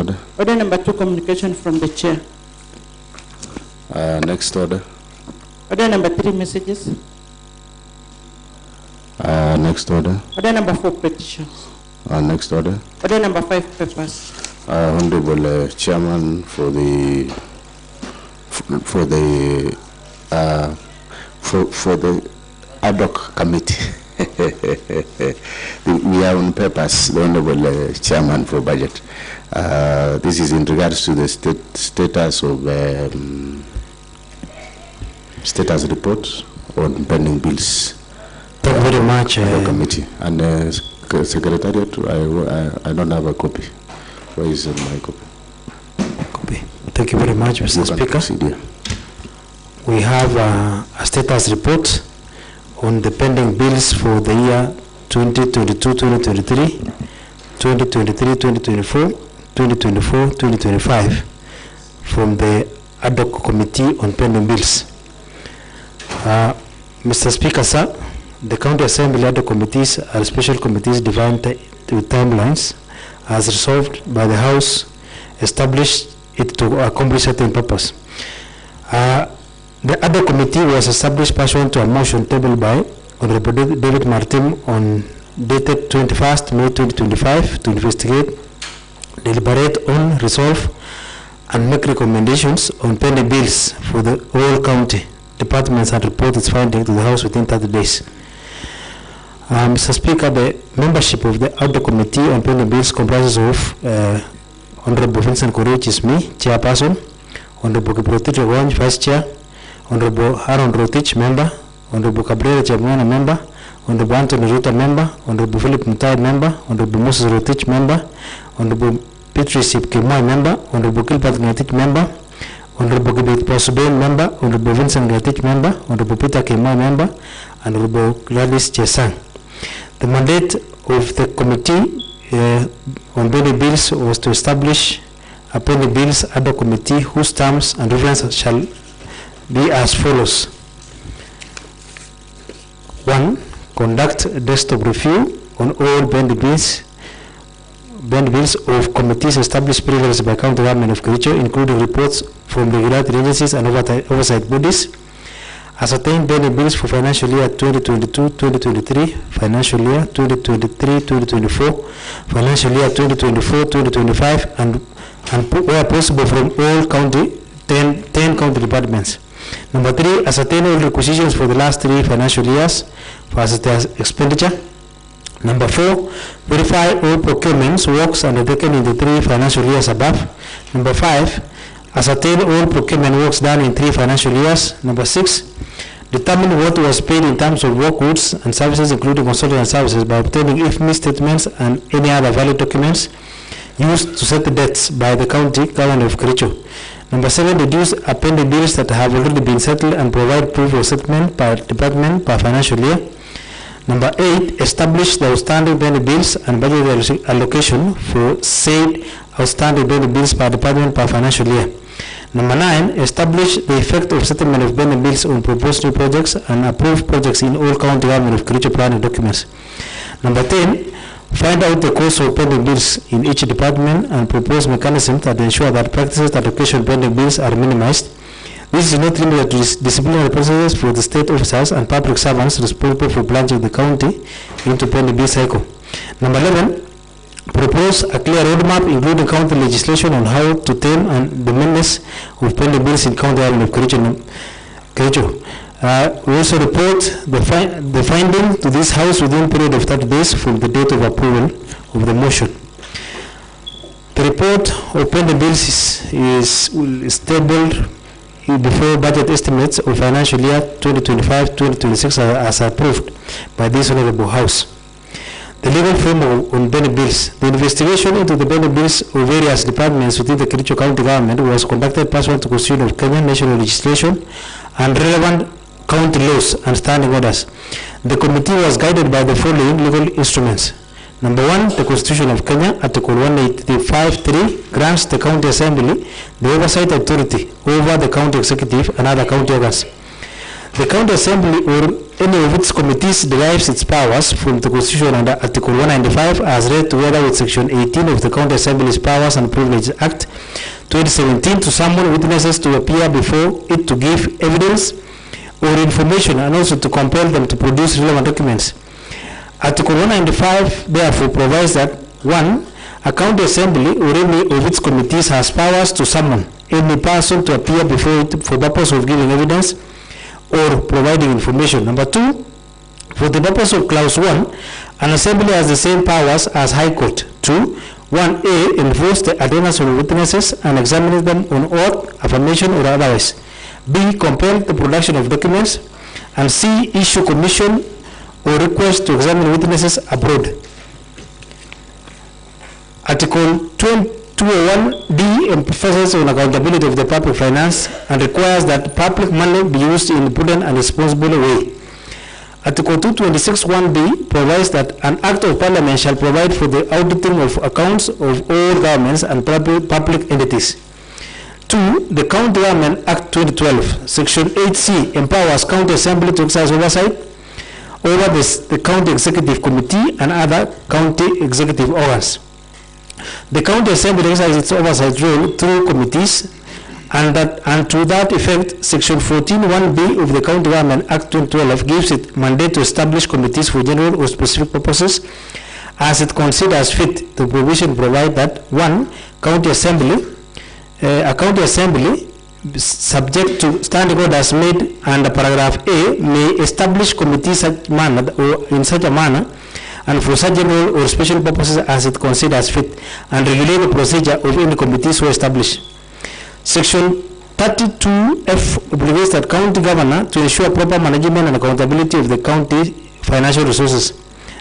order. Order number 2, communication from the chair. Next order. Order number 3, messages. Next order. Order number 4, petitions. Next order. Order number 5, papers. Honorable Chairman, for the ad hoc committee. We are on papers, the Honorable Chairman for Budget. This is in regards to the status of status report on pending bills. Thank you very much. The committee and Secretariat. I don't have a copy. Where is my copy? Thank you very much, Mr. Speaker. We have a status report on the pending bills for the year 2022-2023, 2023-2024, 2024-2025 from the ad hoc committee on pending bills. Mr. Speaker, sir, the County Assembly ad hoc committees are special committees defined with timelines as resolved by the House, established it to accomplish certain purpose. The ad hoc committee was established pursuant to a motion tabled by Honorable David Martin on dated 21st May 2025 to investigate, deliberate on, resolve, and make recommendations on pending bills for the whole county departments and report its findings to the House within 30 days. Mr. Speaker, the membership of the ad hoc committee on pending bills comprises of Honorable Vincent Korir, which is me, chairperson, Honorable Kiprotich Ogonj, vice chair, Honorable Aaron Rotich, member, Honorable Cabrera Chamwana, member, Honorable Anthony Ruta, member, Honorable Philip Mutai, member, Honorable Moses Rotich, member, Honorable Patrice Kimoy, member, Honorable Gilbert Ngatich, member, Honorable Gilbert Posuben, member, Honorable Vincent Ngatich, member, Honorable Peter Kimoy, member, and Honorable Gladys Chesang. The mandate of the committee on pending bills was to establish a pending bills ad hoc committee whose terms and reference shall be as follows. 1. Conduct a desktop review on all pending bills of committees established previously by County Government of Kericho, including reports from regulatory agencies and oversight bodies. Ascertain pending bills for financial year 2022-2023, financial year 2023-2024, financial year 2024-2025, and where possible from all county 10 county departments. Number 3, ascertain all requisitions for the last 3 financial years for expenditure. Number 4, verify all procurements works undertaken in the 3 financial years above. Number 5, ascertain all procurement works done in 3 financial years. Number 6, determine what was paid in terms of work, goods, and services, including consulting services, by obtaining IFMI statements and any other valid documents used to set the debts by the County Government of Kericho. Number 7, reduce pending bills that have already been settled and provide proof of settlement per department per financial year. Number 8, establish the outstanding pending bills and budget allocation for said outstanding pending bills per department per financial year. Number 9, establish the effect of settlement of pending bills on proposed new projects and approved projects in all County Government of Kericho planning documents. Number 10, find out the cost of pending bills in each department and propose mechanisms that ensure that practices that occasion pending bills are minimized. This is not limited to disciplinary processes for the state officers and public servants responsible for plunging the county into pending bill cycle. Number 11, propose a clear roadmap including county legislation on how to tame and the menace of pending bills in County Government of Kericho. We also report the finding to this House within a period of 30 days from the date of approval of the motion. The report of pending bills is tabled before budget estimates of financial year 2025-2026 as approved by this Honorable House. The legal framework on pending bills. The investigation into the pending bills of various departments within the Kericho County Government was conducted pursuant to Constitution of Kenya, national legislation, and relevant county laws and standing orders. The committee was guided by the following legal instruments. Number 1, the Constitution of Kenya, Article 185(3) grants the County Assembly the oversight authority over the county executive and other county organs. The County Assembly or any of its committees derives its powers from the Constitution under Article 195 as read together with Section 18 of the County Assembly's Powers and Privileges Act 2017 to summon witnesses to appear before it to give evidence or information and also to compel them to produce relevant documents. Article 195 therefore provides that 1. A county assembly or any of its committees has powers to summon any person to appear before it for purpose of giving evidence or providing information. Number 2, for the purpose of clause 1, an assembly has the same powers as High Court. 2. 1A, enforce the attendance of witnesses and examine them on oath, affirmation or otherwise. B, compel the production of documents. And C, issue commission or request to examine witnesses abroad. Article 201D emphasizes on accountability of the public finance and requires that public money be used in a prudent and responsible way. Article 226(1)B provides that an act of parliament shall provide for the auditing of accounts of all governments and public entities. 2. The County Government Act 2012, Section 8C empowers County Assembly to exercise oversight over the County Executive Committee and other county executive organs. The County Assembly exercises its oversight role through committees, and to that effect, Section 14(1)B of the County Government Act 2012 gives it mandate to establish committees for general or specific purposes as it considers fit. The provision provides that 1. A county assembly subject to standing orders made under paragraph A may establish committees in such a manner and for such general or special purposes as it considers fit, and regulate the procedure of any committees so established. Section 32F obligates the county governor to ensure proper management and accountability of the county financial resources.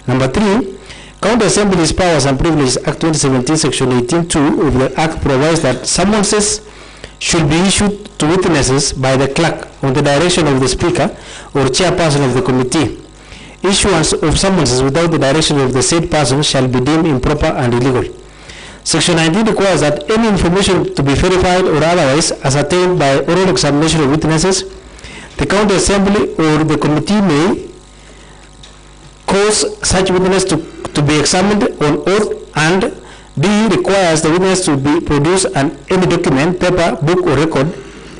Number 3, County Assembly's Powers and Privileges Act 2017, Section 18(2) of the Act provides that summonses should be issued to witnesses by the clerk on the direction of the Speaker or chairperson of the committee. Issuance of summonses without the direction of the said person shall be deemed improper and illegal. Section 19 requires that any information to be verified or otherwise ascertained by oral examination of witnesses, the County Assembly or the committee may cause such witness to be examined on oath, and D requires the witness to be produced and any document, paper, book or record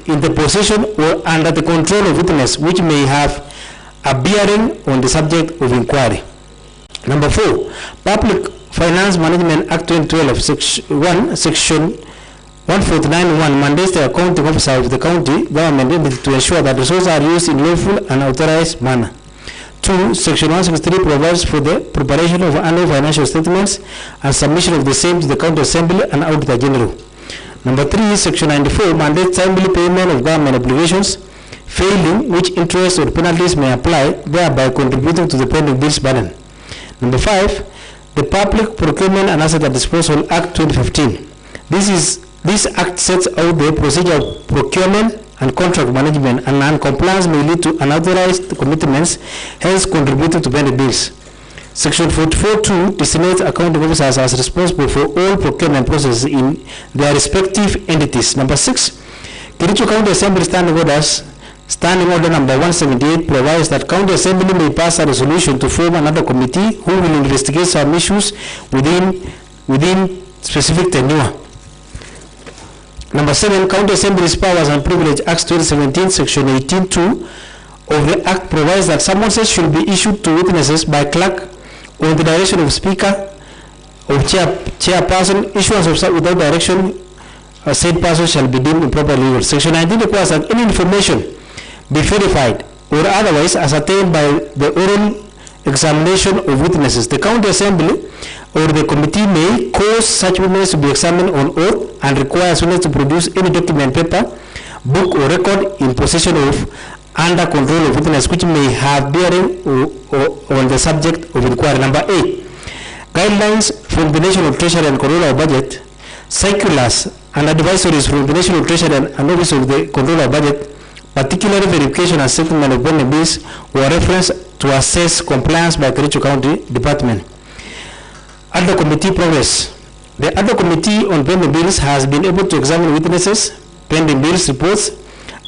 in the possession or under the control of witness which may have a bearing on the subject of inquiry. Number 4, Public Finance Management Act 2012, Section 149(1) mandates the accounting officer of the county government entity to ensure that resources are used in lawful and authorized manner. 2. Section 163 provides for the preparation of annual financial statements and submission of the same to the County Assembly and Auditor General. Number 3. Section 94 mandates timely payment of government obligations, failing which interest or penalties may apply, thereby contributing to the pending bills burden. Number 5. The Public Procurement and Asset Disposal Act 2015. This act sets out the procedure of procurement and contract management, and non-compliance may lead to unauthorized commitments, hence contributing to pending bills. Section 44(2) designates accounting officers as responsible for all procurement processes in their respective entities. Number 6. Kericho County Assembly Standing Order number 178 provides that County Assembly may pass a resolution to form another committee who will investigate some issues within specific tenure. Number 7, County Assembly's Powers and Privileges Act 2017, Section 18(2) of the Act provides that summonses should be issued to witnesses by clerk on the direction of Speaker or chairperson. Issuance of such without direction said person shall be deemed improper legal. Section 19 requires that any information be verified or otherwise ascertained by the oral examination of witnesses. The County Assembly or the committee may cause such witnesses to be examined on oath and requires witnesses to produce any document, paper, book or record in possession of under control of witness which may have bearing on the subject of inquiry. Number 8, guidelines from the National Treasury and Controller of Budget, circulars and advisories from the National Treasury and Office of the Controller of Budget, particularly verification and settlement of pending bills, were referenced to assess compliance by Kericho County Department. Other committee progress. The other committee on pending bills has been able to examine witnesses, pending bills reports,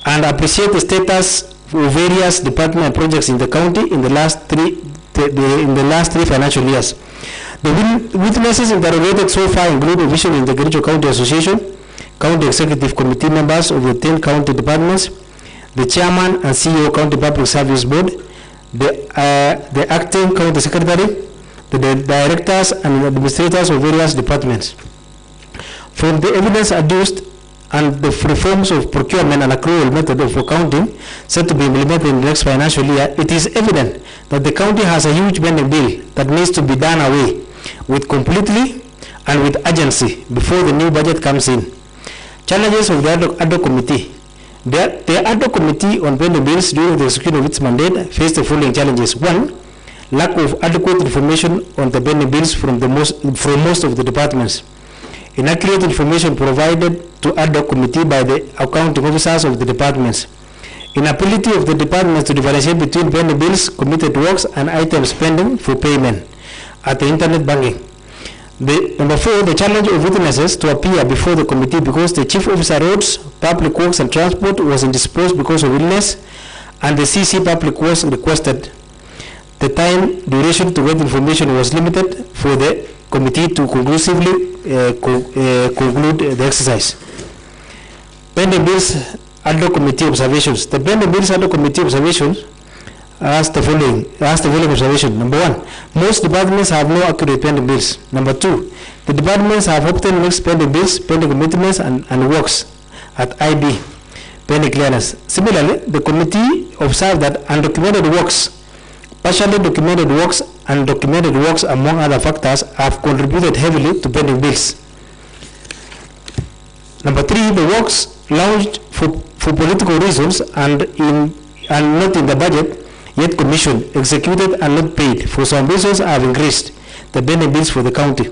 and appreciate the status for various department and projects in the county in the last three financial years. The witnesses interrogated so far include officials in the Kericho County Association, County Executive Committee members of the 10 county departments, the Chairman and CEO County Public Service Board, the Acting County Secretary, the directors and administrators of various departments. From the evidence adduced and the reforms of procurement and accrual method of accounting set to be implemented in the next financial year, it is evident that the county has a huge pending bill that needs to be done away with completely and with urgency before the new budget comes in. Challenges of the ad hoc committee. The ad hoc committee on pending bills during the execution of its mandate faced the following challenges. One, lack of adequate information on the pending bills from most of the departments. Inaccurate information provided to ad hoc committee by the accounting officers of the departments. Inability of the departments to differentiate between pending bills, committed works, and items pending for payment at the internet banking. Number 4, the challenge of witnesses to appear before the committee because the Chief Officer Roads, Public Works and Transport was indisposed because of illness, and the CC Public Works requested. The time duration to get information was limited for the committee to conclusively conclude the exercise. Pending bills ad hoc committee observations. The pending bills ad hoc committee observations asked the following observation. Number 1, most departments have no accurate pending bills. Number 2, the departments have often mixed pending bills, pending commitments, and works at IB, pending clearance. Similarly, the committee observed that undocumented works, partially documented works, and documented works, among other factors, have contributed heavily to pending bills. Number 3, the works launched for political reasons and not in the budget, yet commissioned, executed, and not paid for some reasons have increased the pending bills for the county.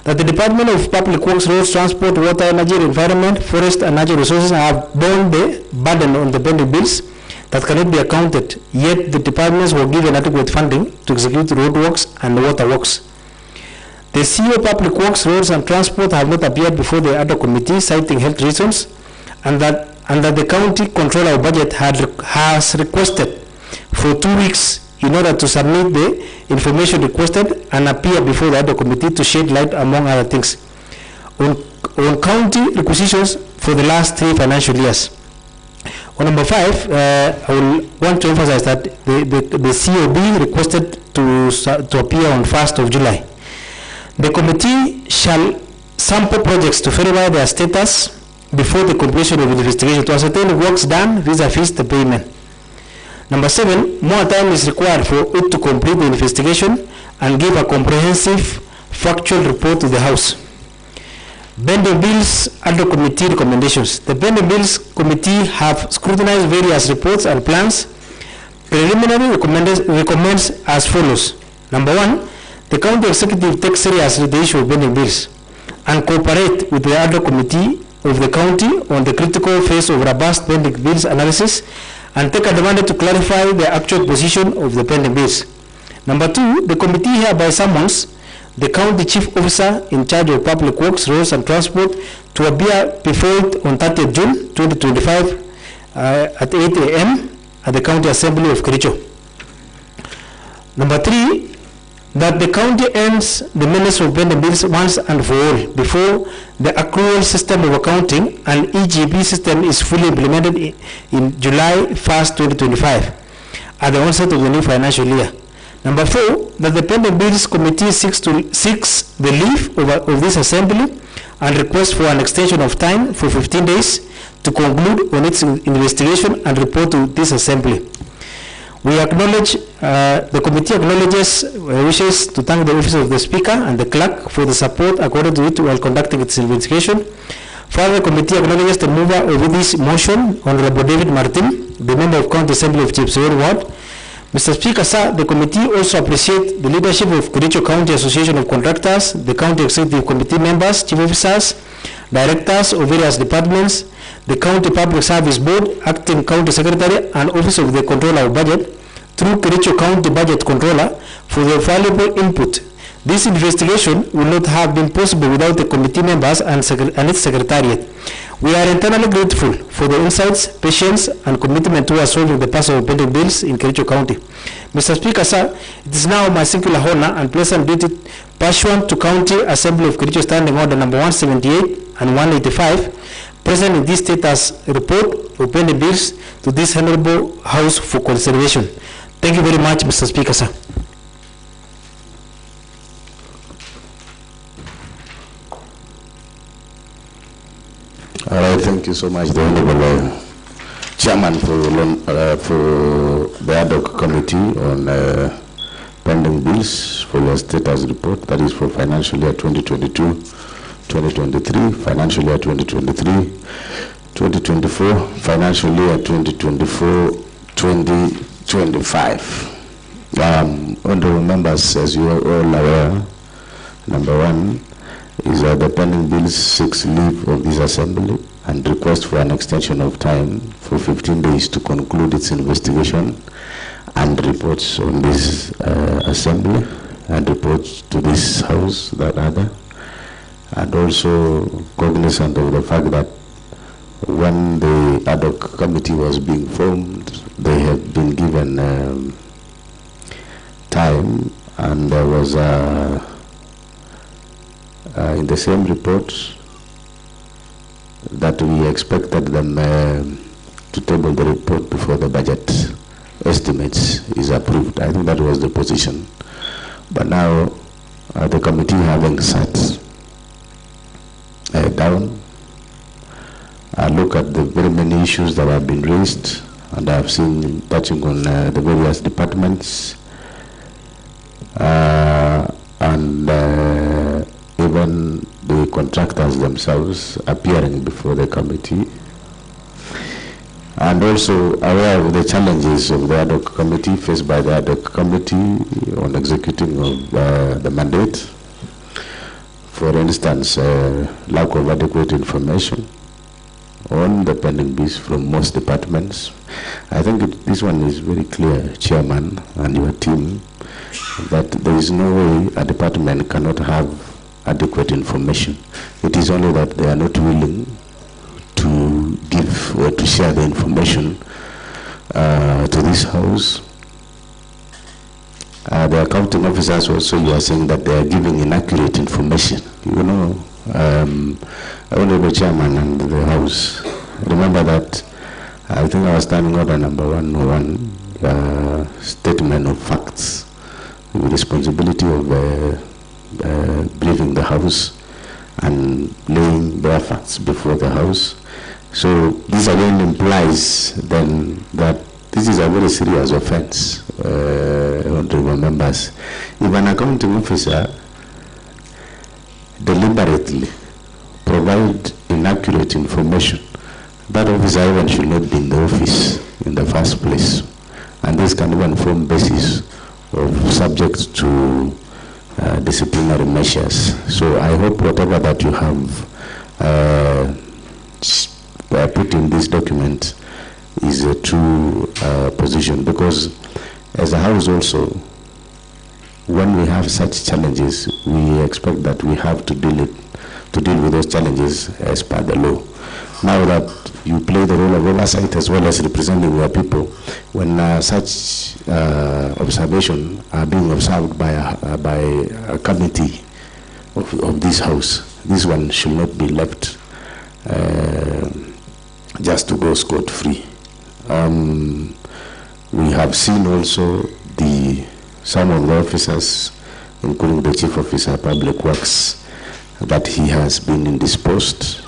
That the Department of Public Works, Roads, Transport, Water, Energy, Environment, Forest, and Natural Resources have borne the burden on the pending bills that cannot be accounted, yet the departments were given adequate funding to execute road works and water works. The CEO Public Works, Roads, and Transport have not appeared before the ad hoc committee, citing health reasons, and that the county controller of budget has requested for 2 weeks in order to submit the information requested and appear before the ad hoc committee to shed light, among other things, on county requisitions for the last 3 financial years. On number 5, I will want to emphasize that the COB requested to appear on 1st of July. The committee shall sample projects to verify their status before the completion of the investigation to ascertain works done vis-a-vis the payment. Number 7, more time is required for it to complete the investigation and give a comprehensive factual report to the House. Pending bills ad hoc committee recommendations. The pending bills committee have scrutinized various reports and plans. Preliminary recommends as follows. Number 1, the county executive takes seriously the issue of pending bills and cooperate with the ad hoc committee of the county on the critical phase of robust pending bills analysis and take advantage to clarify the actual position of the pending bills. Number 2, the committee hereby summons the county chief officer in charge of public works, roads, and transport to appear before it on 30th June 2025 at 8 a.m. at the County Assembly of Kericho. Number 3, that the county ends the menace of pending bills once and for all before the accrual system of accounting and EGB system is fully implemented in July 1st, 2025 at the onset of the new financial year. Number 4, that the pending bills committee seeks the leave of this assembly and requests for an extension of time for 15 days to conclude on its investigation and report to this assembly. We acknowledge, the committee acknowledges wishes to thank the office of the Speaker and the Clerk for the support accorded to it while conducting its investigation. Further, the committee acknowledges the mover of this motion, Honorable David Martin, the member of County Assembly of Chepsogon Ward. Mr. Speaker, sir, the committee also appreciates the leadership of Kericho County Association of Contractors, the County Executive Committee members, chief officers, directors of various departments, the County Public Service Board, Acting County Secretary, and Office of the Controller of Budget, through Kericho County Budget Controller, for their valuable input. This investigation would not have been possible without the committee members and its secretariat. We are internally grateful for the insights, patience, and commitment towards solving the puzzle of pending bills in Kericho County. Mr. Speaker, sir, it is now my singular honor and pleasant duty, pursuant to County Assembly of Kericho Standing Order number 178 and 185, present in this status report of pending bills to this honorable House for consideration. Thank you very much, Mr. Speaker, sir. All right, thank you so much, the Honorable Chairman for the ad hoc committee on pending bills for your status report, that is for financial year 2022-2023, financial year 2023-2024, financial year 2024-2025. Honorable members, as you are all aware, number one is that the pending bills seeks leave of this assembly and request for an extension of time for 15 days to conclude its investigation and reports on this assembly and reports to this house, that other, and also cognizant of the fact that when the ad hoc committee was being formed, they had been given time, and there was in the same report that we expected them to table the report before the budget estimates is approved. I think that was the position. But now the committee having sat down, look at the very many issues that have been raised, and I have seen touching on the various departments and even the contractors themselves appearing before the committee, and also aware of the challenges of the ad hoc committee faced by the ad hoc committee on executing of the mandate. For instance, lack of adequate information on the pending bills from most departments. I think this one is very clear, Chairman and your team, that there is no way a department cannot have adequate information. It is only that they are not willing to give or to share the information to this house. The accounting officers also, you are saying that they are giving inaccurate information. You know, Honorable Chairman and the House, remember that I think I was standing order number 101, statement of facts, the responsibility of briefing the House and laying their facts before the House. So this again implies then that this is a very serious offense, honorable members. If an accounting officer deliberately provide inaccurate information, that officer even should not be in the office in the first place. And this can even form basis of subject to disciplinary measures. So I hope whatever that you have put in this document is a true position, because as a house also, when we have such challenges, we expect that we have to deal with those challenges as per the law. Now that you play the role of oversight as well as representing your people, when such observation are being observed by a committee of this house, this one should not be left just to go scot-free. We have seen also some of the officers, including the Chief Officer Public Works, that he has been indisposed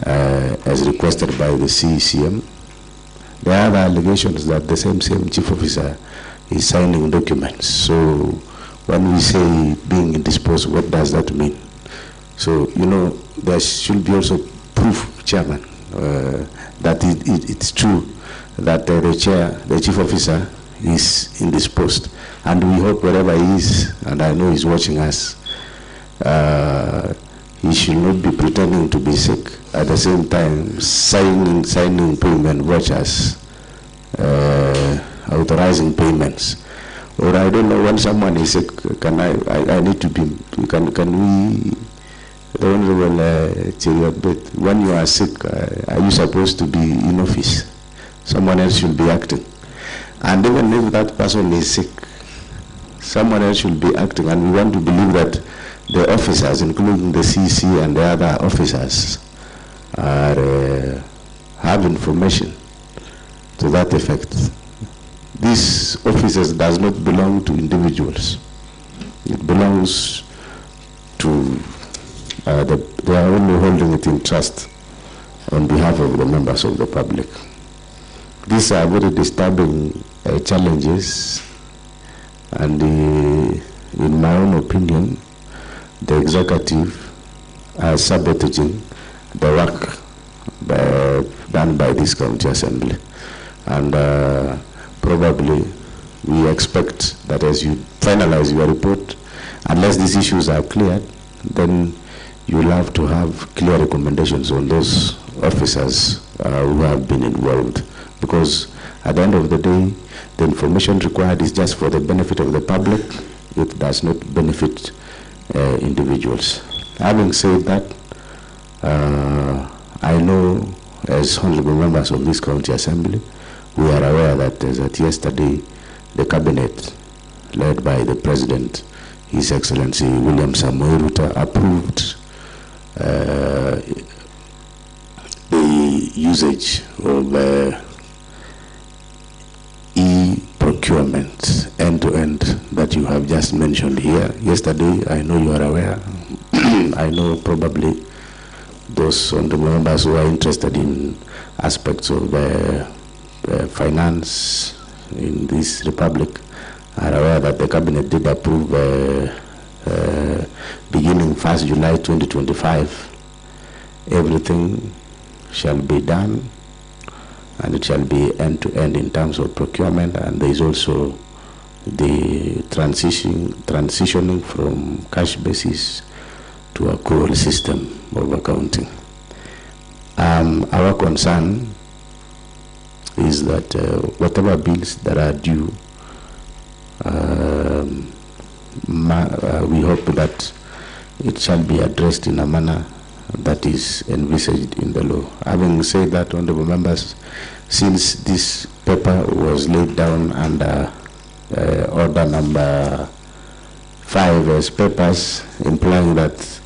as requested by the CECM. There are other allegations that the same Chief Officer is signing documents. So when we say being indisposed, what does that mean? So, you know, there should be also proof, Chairman, that it's true that the Chief Officer is indisposed. And we hope wherever he is, and I know he's watching us, he should not be pretending to be sick, at the same time signing payment vouchers, authorizing payments. Or I don't know, when someone is sick, I need to be, can we The Honorable Cheriot, when you are sick, are you supposed to be in office? Someone else should be acting. And even if that person is sick, someone else should be acting. And we want to believe that the officers, including the CC and the other officers, are, have information to that effect. These officers does not belong to individuals. It belongs to, they are only holding it in trust on behalf of the members of the public. These are very disturbing challenges, and in my own opinion, the executive are sabotaging the work done by this county assembly. And probably we expect that as you finalize your report, unless these issues are cleared, then you will have to have clear recommendations on those officers who have been involved. Because at the end of the day, the information required is just for the benefit of the public. It does not benefit individuals. Having said that, I know as honorable members of this county assembly, we are aware that as at yesterday, the cabinet led by the President, His Excellency William Samoei Ruto, approved the usage of e-procurement end-to-end that you have just mentioned here. Yesterday, I know you are aware. I know probably those honorable members who are interested in aspects of finance in this republic are aware that the cabinet did approve beginning 1st July 2025, everything shall be done and it shall be end-to-end in terms of procurement, and there is also the transitioning from cash basis to accrual system of accounting. Our concern is that whatever bills that are due, we hope that it shall be addressed in a manner that is envisaged in the law. Having said that, honorable members, since this paper was laid down under order number 5 as papers, implying that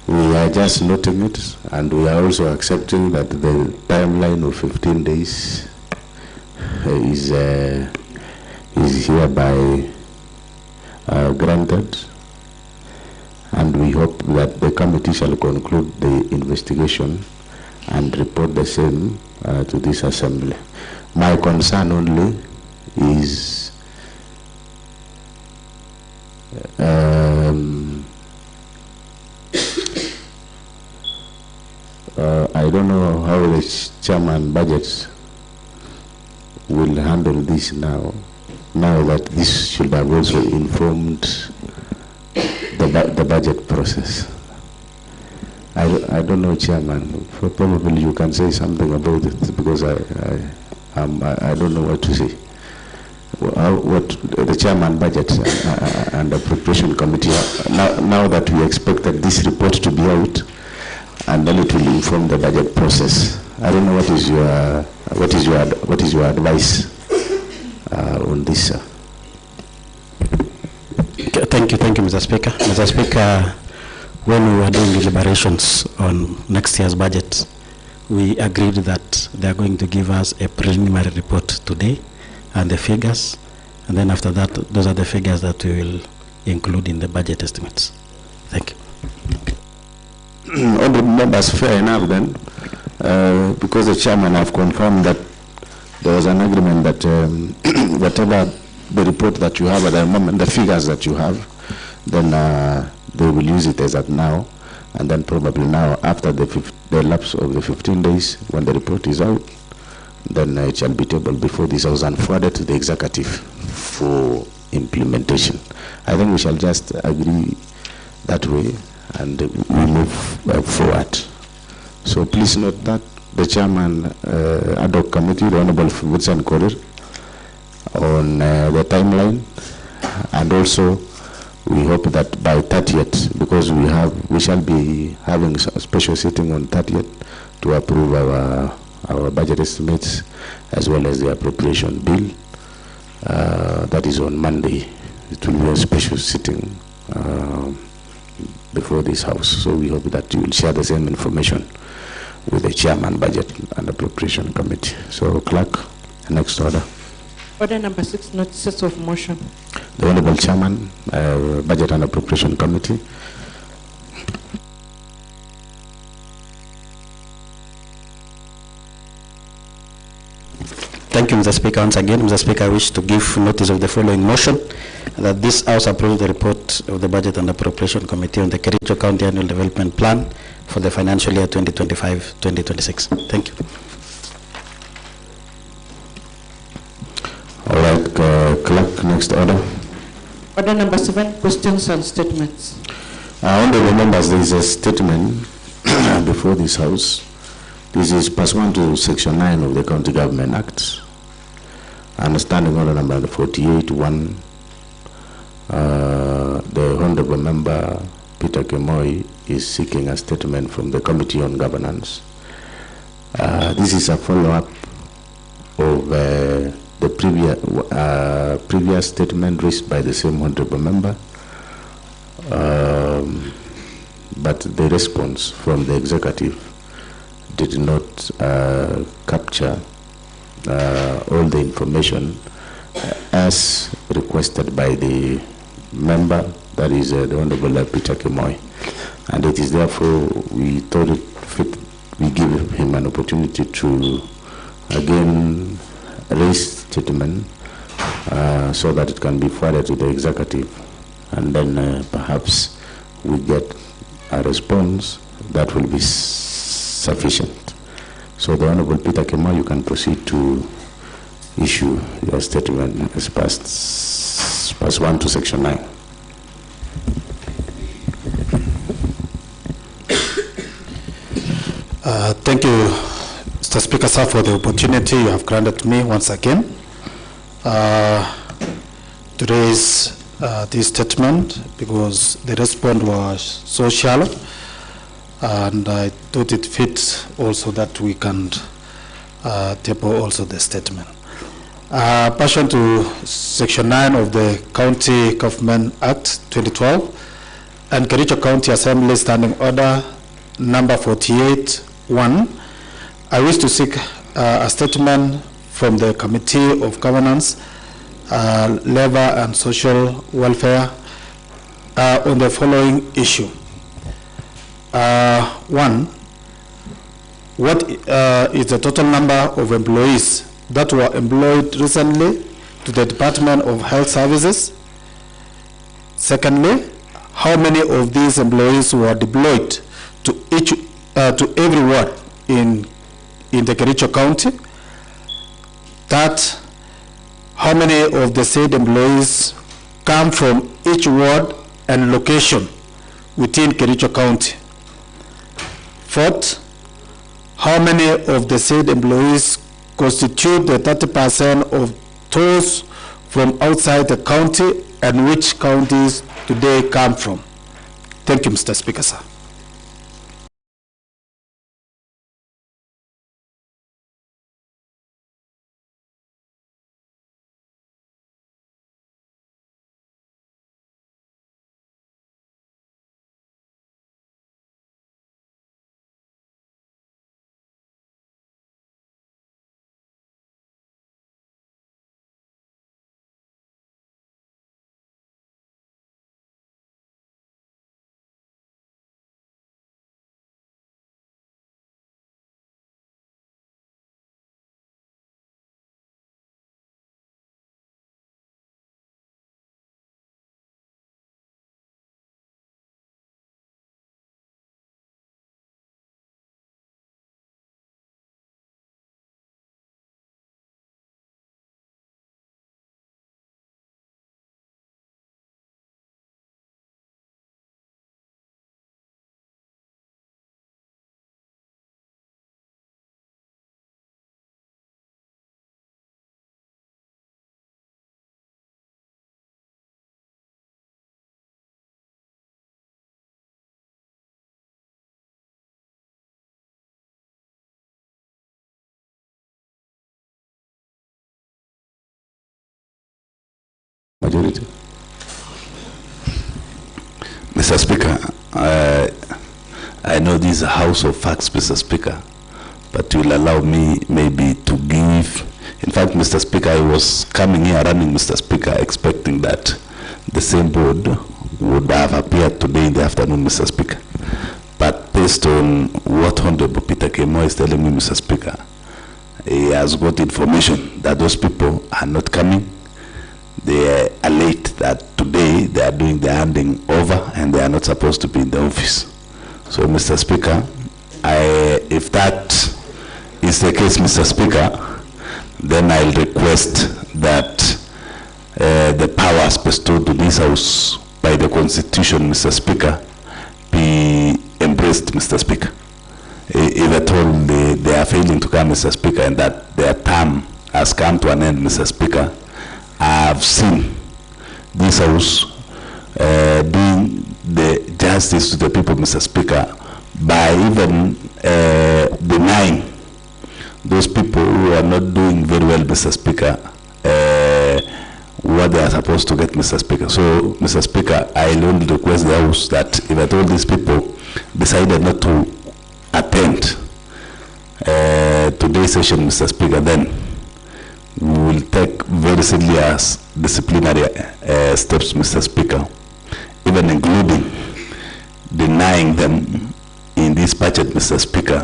we are just noting it, and we are also accepting that the timeline of 15 days is hereby granted, and we hope that the committee shall conclude the investigation and report the same to this assembly. My concern only is I don't know how the chairman budget will handle this now that this should have also informed the budget process. I don't know, Chairman. Probably you can say something about it, because I don't know what to say. What the chairman budget and the preparation committee, now that we expected this report to be out, and then it will inform the budget process. I don't know what is your advice on this, sir. Thank you, Mr. Speaker. Mr. Speaker, when we were doing deliberations on next year's budget, we agreed that they are going to give us a preliminary report today and the figures, and then after that, those are the figures that we will include in the budget estimates. Thank you. Honorable members, fair enough then, because the chairman have confirmed that there was an agreement that whatever the report that you have at the moment, the figures that you have, then they will use it as at now, and then probably now after the lapse of the 15 days, when the report is out, then it shall be tabled before this house and forwarded to the executive for implementation. I think we shall just agree that way, and we move forward. So please note that the chairman ad hoc committee, the Honorable Woodson Korir, on the timeline, and also We hope that by 30th, because we shall be having a special sitting on 30th to approve our budget estimates as well as the appropriation bill. That is on Monday. It will be a special sitting before this house. So we hope that you will share the same information with the chairman, budget and appropriation committee. So clerk, next order. Order number 6, notices of motion. The Honorable Chairman, Budget and Appropriation Committee. Thank you, Mr. Speaker. Once again, Mr. Speaker, I wish to give notice of the following motion, that this House approve the report of the Budget and Appropriation Committee on the Kericho County Annual Development Plan for the financial year 2025-2026. Thank you. All right, clerk, next order. Order number 7, questions and statements. Honorable members, there is a statement before this house. This is pursuant to Section 9 of the County Government Act. Understanding order number 48-1, the Honorable Member Peter Kemoy is seeking a statement from the Committee on Governance. This is a follow-up of the previous statement raised by the same Honorable Member, but the response from the executive did not capture all the information as requested by the member, that is the Honorable Peter Kemoy. And it is therefore we thought it fit we give him an opportunity to again raise statement so that it can be forwarded to the executive, and then perhaps we get a response that will be sufficient. So the Honorable Peter Kemoy, you can proceed to issue your statement as pursuant to Section 9. Thank you, Mr. Speaker, sir, for the opportunity you have granted me once again to raise this statement, because the response was so shallow, and I thought it fit also that we can table also the statement. Pursuant to Section 9 of the County Government Act 2012 and Kericho County Assembly Standing Order number 48-1, I wish to seek a statement from the Committee of Governance, Labor and Social Welfare on the following issue. 1, what is the total number of employees that were employed recently to the Department of Health Services? Secondly, how many of these employees were deployed to every ward in the Kericho County? Third, how many of the said employees come from each ward and location within Kericho County? Fourth, how many of the said employees constitute the 30% of those from outside the county, and which counties do they come from? Thank you, Mr. Speaker, sir. majority. Mr. Speaker, I know this is a house of facts, Mr. Speaker, but you will allow me maybe to give. In fact, Mr. Speaker, I was coming here running, Mr. Speaker, expecting that the same board would have appeared today in the afternoon, Mr. Speaker. But based on what Honorable Peter Kemo is telling me, Mr. Speaker, he has got information that those people are not coming. They are late, that today they are doing the handing over and they are not supposed to be in the office. So, Mr. Speaker, if that is the case, Mr. Speaker, then I'll request that the powers bestowed to this House by the Constitution, Mr. Speaker, be embraced, Mr. Speaker. If at all they are failing to come, Mr. Speaker, and that their term has come to an end, Mr. Speaker, I have seen this House doing the justice to the people, Mr. Speaker, by even denying those people who are not doing very well, Mr. Speaker, what they are supposed to get, Mr. Speaker. So, Mr. Speaker, I'll only request the House that if at all these people decided not to attend today's session, Mr. Speaker, then we will take very serious disciplinary steps, Mr. Speaker, even including denying them in this budget, Mr. Speaker,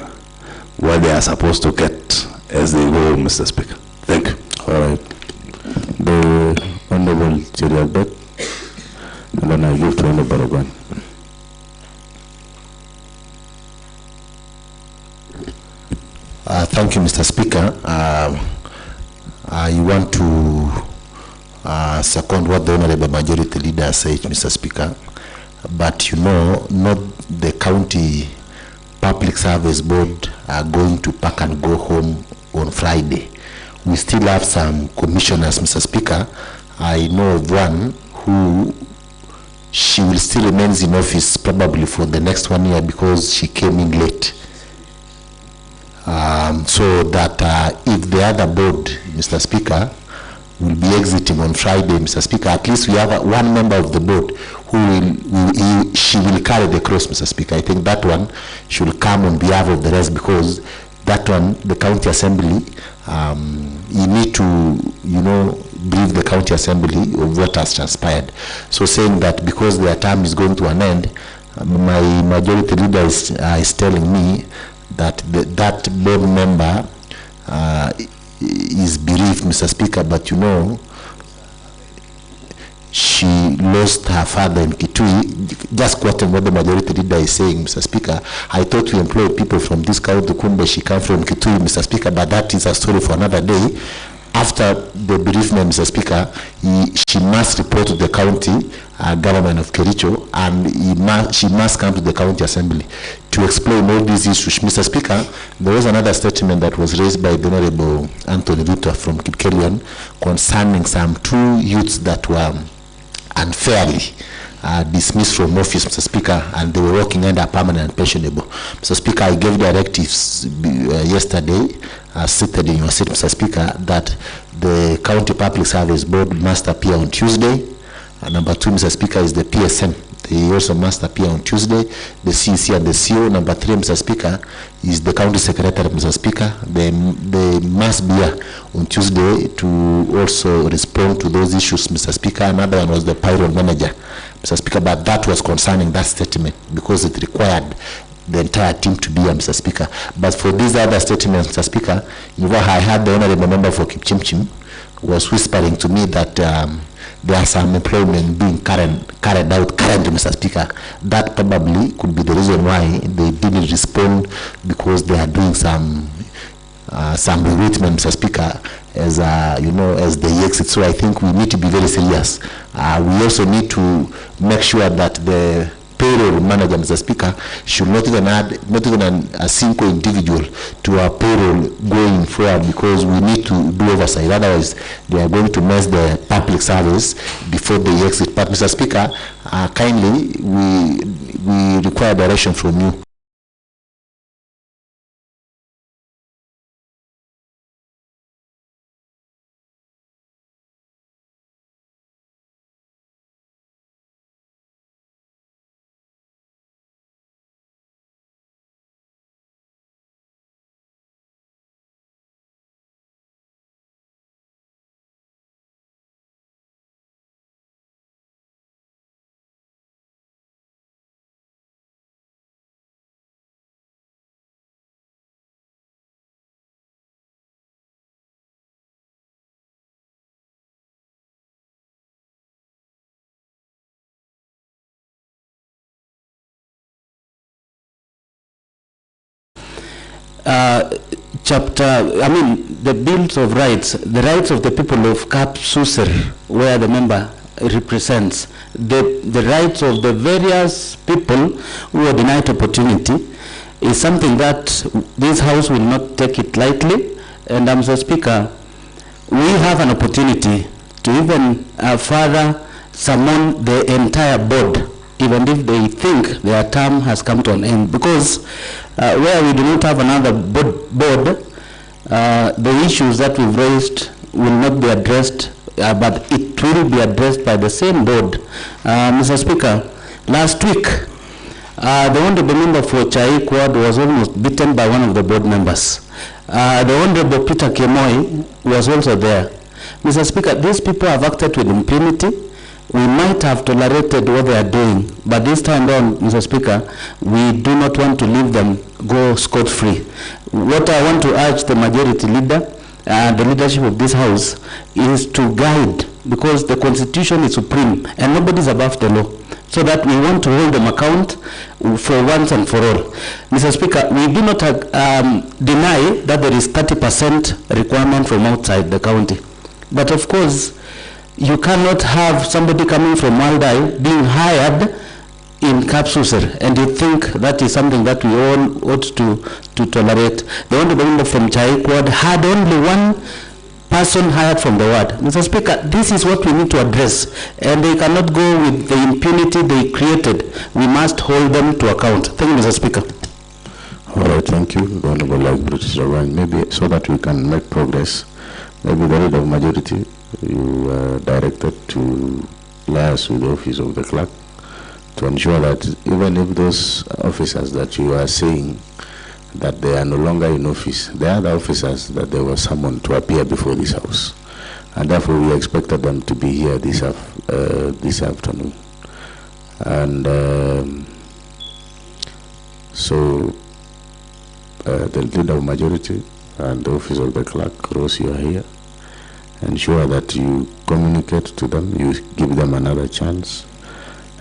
what they are supposed to get as they go, Mr. Speaker. Thank you. All right. The Honorable Chiriagbet, and then I give to Honorable Baraban. Thank you, Mr. Speaker. I want to second what the Honorable Majority Leader said, Mr. Speaker. But you know, not the County Public Service Board are going to pack and go home on Friday. We still have some commissioners, Mr. Speaker. I know of one who she will still remain in office probably for the next 1 year because she came in late. So that if the other board, Mr. Speaker, will be exiting on Friday, Mr. Speaker, at least we have one member of the board who she will carry the cross, Mr. Speaker. I think that one should come on behalf of the rest, because that one, the county assembly, you need to, you know, brief the county assembly of what has transpired. So saying that because their term is going to an end, my majority leader is telling me that that board member is bereaved, Mr. Speaker, but you know, she lost her father in Kitui. Just quoting what the majority leader is saying, Mr. Speaker, I thought we employed people from this county, Kumbe, she came from Kitui, Mr. Speaker, but that is a story for another day. After the bereavement, Mr. Speaker, she must report to the county government of Kericho, and she must come to the county assembly to explain all these issues. Mr. Speaker, there was another statement that was raised by the Honorable Anthony Ruta from Kipkelion concerning some 2 youths that were unfairly dismissed from office, Mr. Speaker, and they were working under permanent and pensionable. Mr. Speaker, I gave directives yesterday, seated in your seat, Mr. Speaker, that the County Public Service Board must appear on Tuesday. Number 2, Mr. Speaker, is the PSM. They also must appear on Tuesday. The CEC and the CO. Number 3, Mr. Speaker, is the County Secretary, Mr. Speaker. They must be here on Tuesday to also respond to those issues, Mr. Speaker. Another one was the payroll manager, Mr. Speaker, but that was concerning that statement because it required the entire team to be here, Mr. Speaker. But for these other statements, Mr. Speaker, I had the honorable member for Kipchimchim was whispering to me that there are some employment being carried out currently, Mr. Speaker. That probably could be the reason why they didn't respond, because they are doing some recruitment, Mr. Speaker, as you know, as they exit. So I think we need to be very serious. We also need to make sure that the payroll manager, Mr. Speaker, should not even add a single individual to our payroll going forward, because we need to do oversight. Otherwise, they are going to mess the public service before they exit. But, Mr. Speaker, kindly, we require direction from you. the Bills of Rights, the rights of the people of Kapsusir, where the member represents, the rights of the various people who are denied opportunity, is something that this House will not take it lightly. And Mr. Speaker, we have an opportunity to even further summon the entire board, even if they think their term has come to an end. Because where we do not have another board, the issues that we've raised will not be addressed, but it will be addressed by the same board. Mr. Speaker, last week, the Honorable Member for Chai Quad was almost beaten by one of the board members. The Honorable Peter Kemoi was also there. Mr. Speaker, these people have acted with impunity. We might have tolerated what they are doing, but this time around, Mr. Speaker, we do not want to leave them go scot-free. What I want to urge the majority leader, the leadership of this House, is to guide, because the Constitution is supreme and nobody is above the law. So that we want to hold them account for once and for all. Mr. Speaker, we do not deny that there is 30% requirement from outside the county. But of course, you cannot have somebody coming from Waldai being hired in Kapsusir, and you think that is something that we all ought to tolerate. The Honorable Member from Chai Quad had only one person hired from the ward. Mr. Speaker, this is what we need to address, and they cannot go with the impunity they created. We must hold them to account. Thank you, Mr. Speaker. All right, thank you, the Honorable British Ryan. Maybe so that we can make progress, maybe the leader of majority, you directed to liaise with the office of the clerk to ensure that even if those officers that you are saying that they are no longer in office, they are the officers that they were summoned to appear before this House, and therefore we expected them to be here this afternoon. And so the leader of majority and the office of the clerk, Rose, you are here. Ensure that you communicate to them, you give them another chance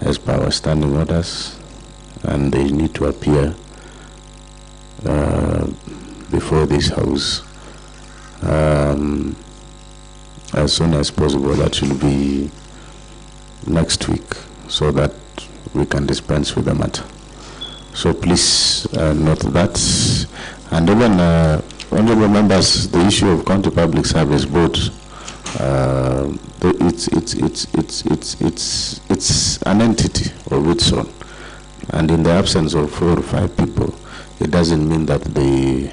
as per our standing orders, and they need to appear before this House as soon as possible. That will be next week, so that we can dispense with the matter. So please note that. And even honorable members, the issue of County Public Service Board, it's an entity of its own, and in the absence of 4 or 5 people, it doesn't mean that the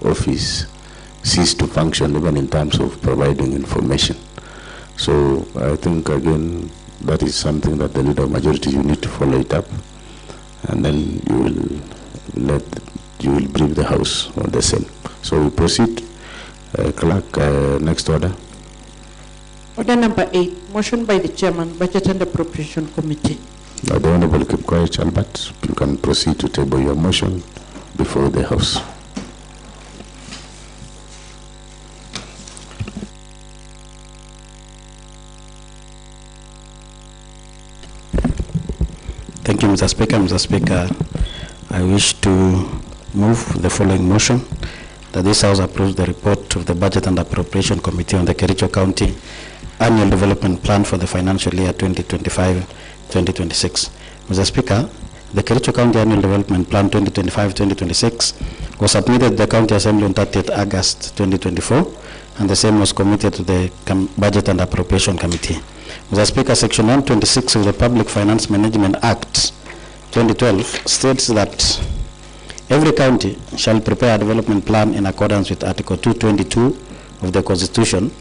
office ceased to function, even in terms of providing information. So I think again that is something that the leader of majority, you need to follow it up, and then you will brief the House on the same. So we proceed. Clerk, next order. Order number 8, motion by the Chairman, Budget and Appropriation Committee. The Honorable Kipkoech Albert, you can proceed to table your motion before the House. Thank you, Mr. Speaker. Mr. Speaker, I wish to move the following motion: that this House approves the report of the Budget and Appropriation Committee on the Kericho County Annual Development Plan for the financial year 2025-2026. Mr. Speaker, the Kericho County Annual Development Plan 2025-2026 was submitted to the County Assembly on 30th August 2024, and the same was committed to the Budget and Appropriation Committee. Mr. Speaker, Section 126 of the Public Finance Management Act 2012 states that every county shall prepare a development plan in accordance with Article 222 of the Constitution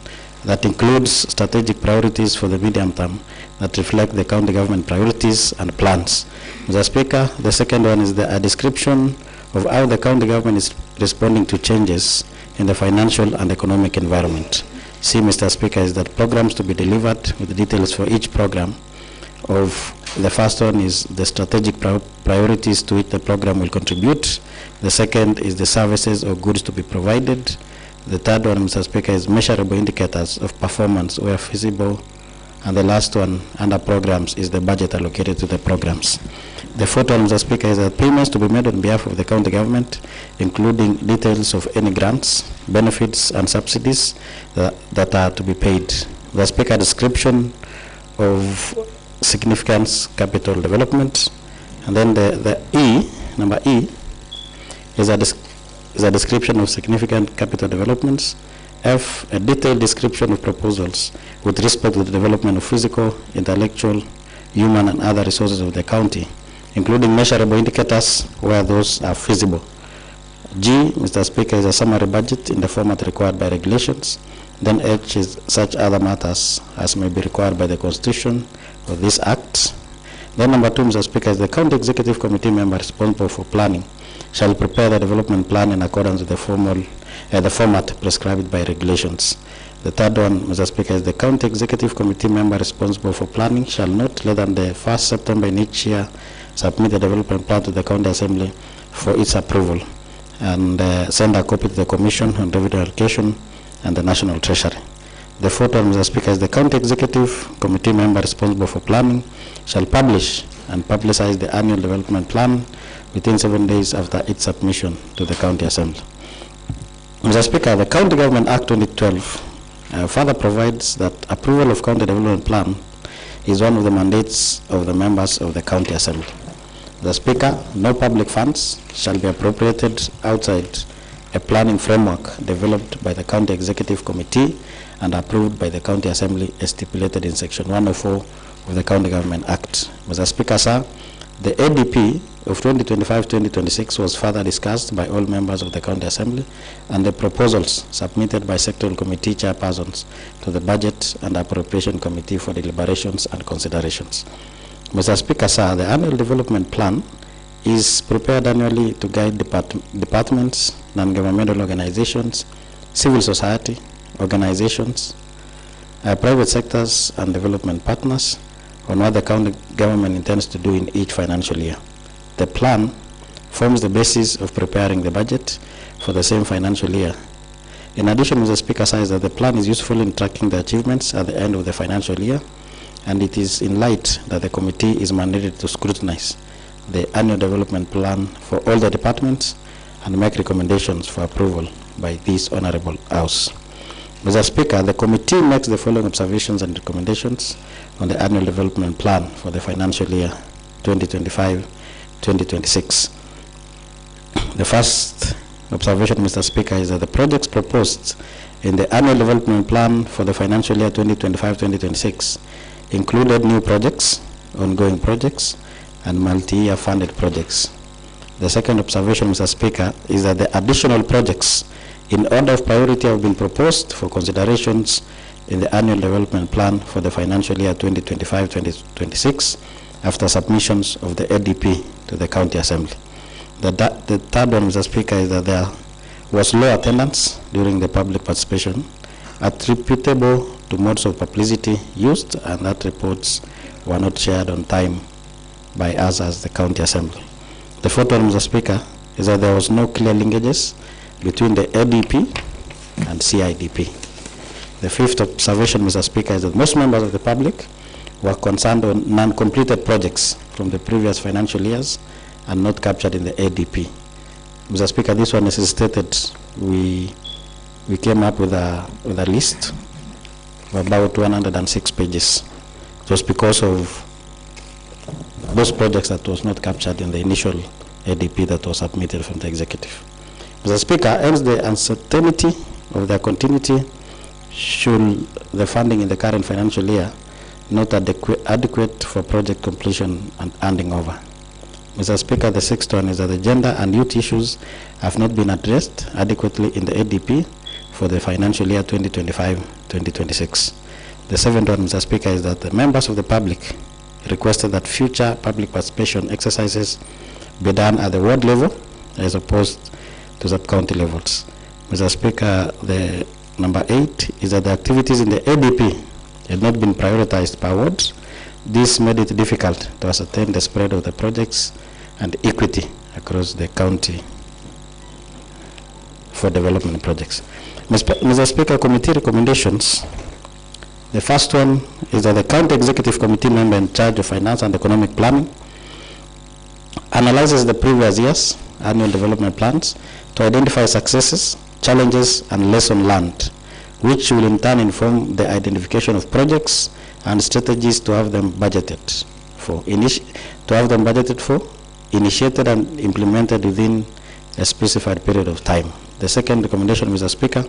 that includes strategic priorities for the medium term that reflect the county government priorities and plans. Mr. Speaker, the second one is a description of how the county government is responding to changes in the financial and economic environment. C, Mr. Speaker, is that programs to be delivered with details for each program. Of the first one is the strategic priorities to which the program will contribute. The second is the services or goods to be provided. The third one, Mr. Speaker, is measurable indicators of performance where feasible And the last one under programs is the budget allocated to the programs. The fourth one, Mr. Speaker, is that payments to be made on behalf of the county government, including details of any grants, benefits, and subsidies that are to be paid. Mr. Speaker, description of significance capital development. And then the E, number E, is a description of significant capital developments. F, a detailed description of proposals with respect to the development of physical, intellectual, human, and other resources of the county, including measurable indicators where those are feasible. G, Mr. Speaker, is a summary budget in the format required by regulations. Then H is such other matters as may be required by the Constitution or this Act. Then number 2, Mr. Speaker, is the County Executive Committee member responsible for planning shall prepare the development plan in accordance with the format prescribed by regulations. The third one, Mr. Speaker, is the County Executive Committee member responsible for planning shall not later than the 1st September in each year submit the development plan to the County Assembly for its approval and send a copy to the Commission on Revenue Allocation and the National Treasury. The fourth one, Mr. Speaker, is the County Executive Committee member responsible for planning shall publish and publicize the annual development plan within 7 days after its submission to the County Assembly. Mr. Speaker, the County Government Act 2012 further provides that approval of County Development Plan is one of the mandates of the members of the County Assembly. The Speaker, no public funds shall be appropriated outside a planning framework developed by the County Executive Committee and approved by the County Assembly as stipulated in Section 104 of the County Government Act. Mr. Speaker, sir, the ADP of 2025-2026 was further discussed by all members of the County Assembly and the proposals submitted by sectoral committee chairpersons to the Budget and Appropriation Committee for deliberations and considerations. Mr. Speaker, sir, the annual development plan is prepared annually to guide departments, non-governmental organizations, civil society, organizations, private sectors, and development partners on what the county government intends to do in each financial year. The plan forms the basis of preparing the budget for the same financial year. In addition, Mr. Speaker, says that the plan is useful in tracking the achievements at the end of the financial year, and it is in light that the committee is mandated to scrutinize the annual development plan for all the departments and make recommendations for approval by this Honorable House. Mr. Speaker, the committee makes the following observations and recommendations on the annual development plan for the financial year 2025-2026. The first observation, Mr. Speaker, is that the projects proposed in the annual development plan for the financial year 2025-2026 included new projects, ongoing projects, and multi-year funded projects. The second observation, Mr. Speaker, is that the additional projects in order of priority have been proposed for considerations in the annual development plan for the financial year 2025-2026 after submissions of the ADP to the County Assembly. The third one, Mr. Speaker, is that there was low attendance during the public participation attributable to modes of publicity used, and that reports were not shared on time by us as the County Assembly. The fourth one, Mr. Speaker, is that there was no clear linkages between the ADP and CIDP. The fifth observation, Mr. Speaker, is that most members of the public were concerned on non-completed projects from the previous financial years and not captured in the ADP. Mr. Speaker, this one necessitated we came up with a list of about 106 pages, just because of those projects that was not captured in the initial ADP that was submitted from the executive. Mr. Speaker, hence the uncertainty of their continuity should the funding in the current financial year not adequate for project completion and handing over. Mr. Speaker, the sixth one is that the gender and youth issues have not been addressed adequately in the ADP for the financial year 2025-2026. The seventh one, Mr. Speaker, is that the members of the public requested that future public participation exercises be done at the ward level as opposed to sub-county levels. Mr. Speaker, the number 8 is that the activities in the ADP had not been prioritized per wards. This made it difficult to ascertain the spread of the projects and equity across the county for development projects. Mr. Speaker, committee recommendations The first one is that the County Executive Committee member in charge of finance and economic planning analyzes the previous year's annual development plans to identify successes, challenges, and lessons learned, which will in turn inform the identification of projects and strategies to have them budgeted for, initiated and implemented within a specified period of time. The second recommendation, Mr. Speaker,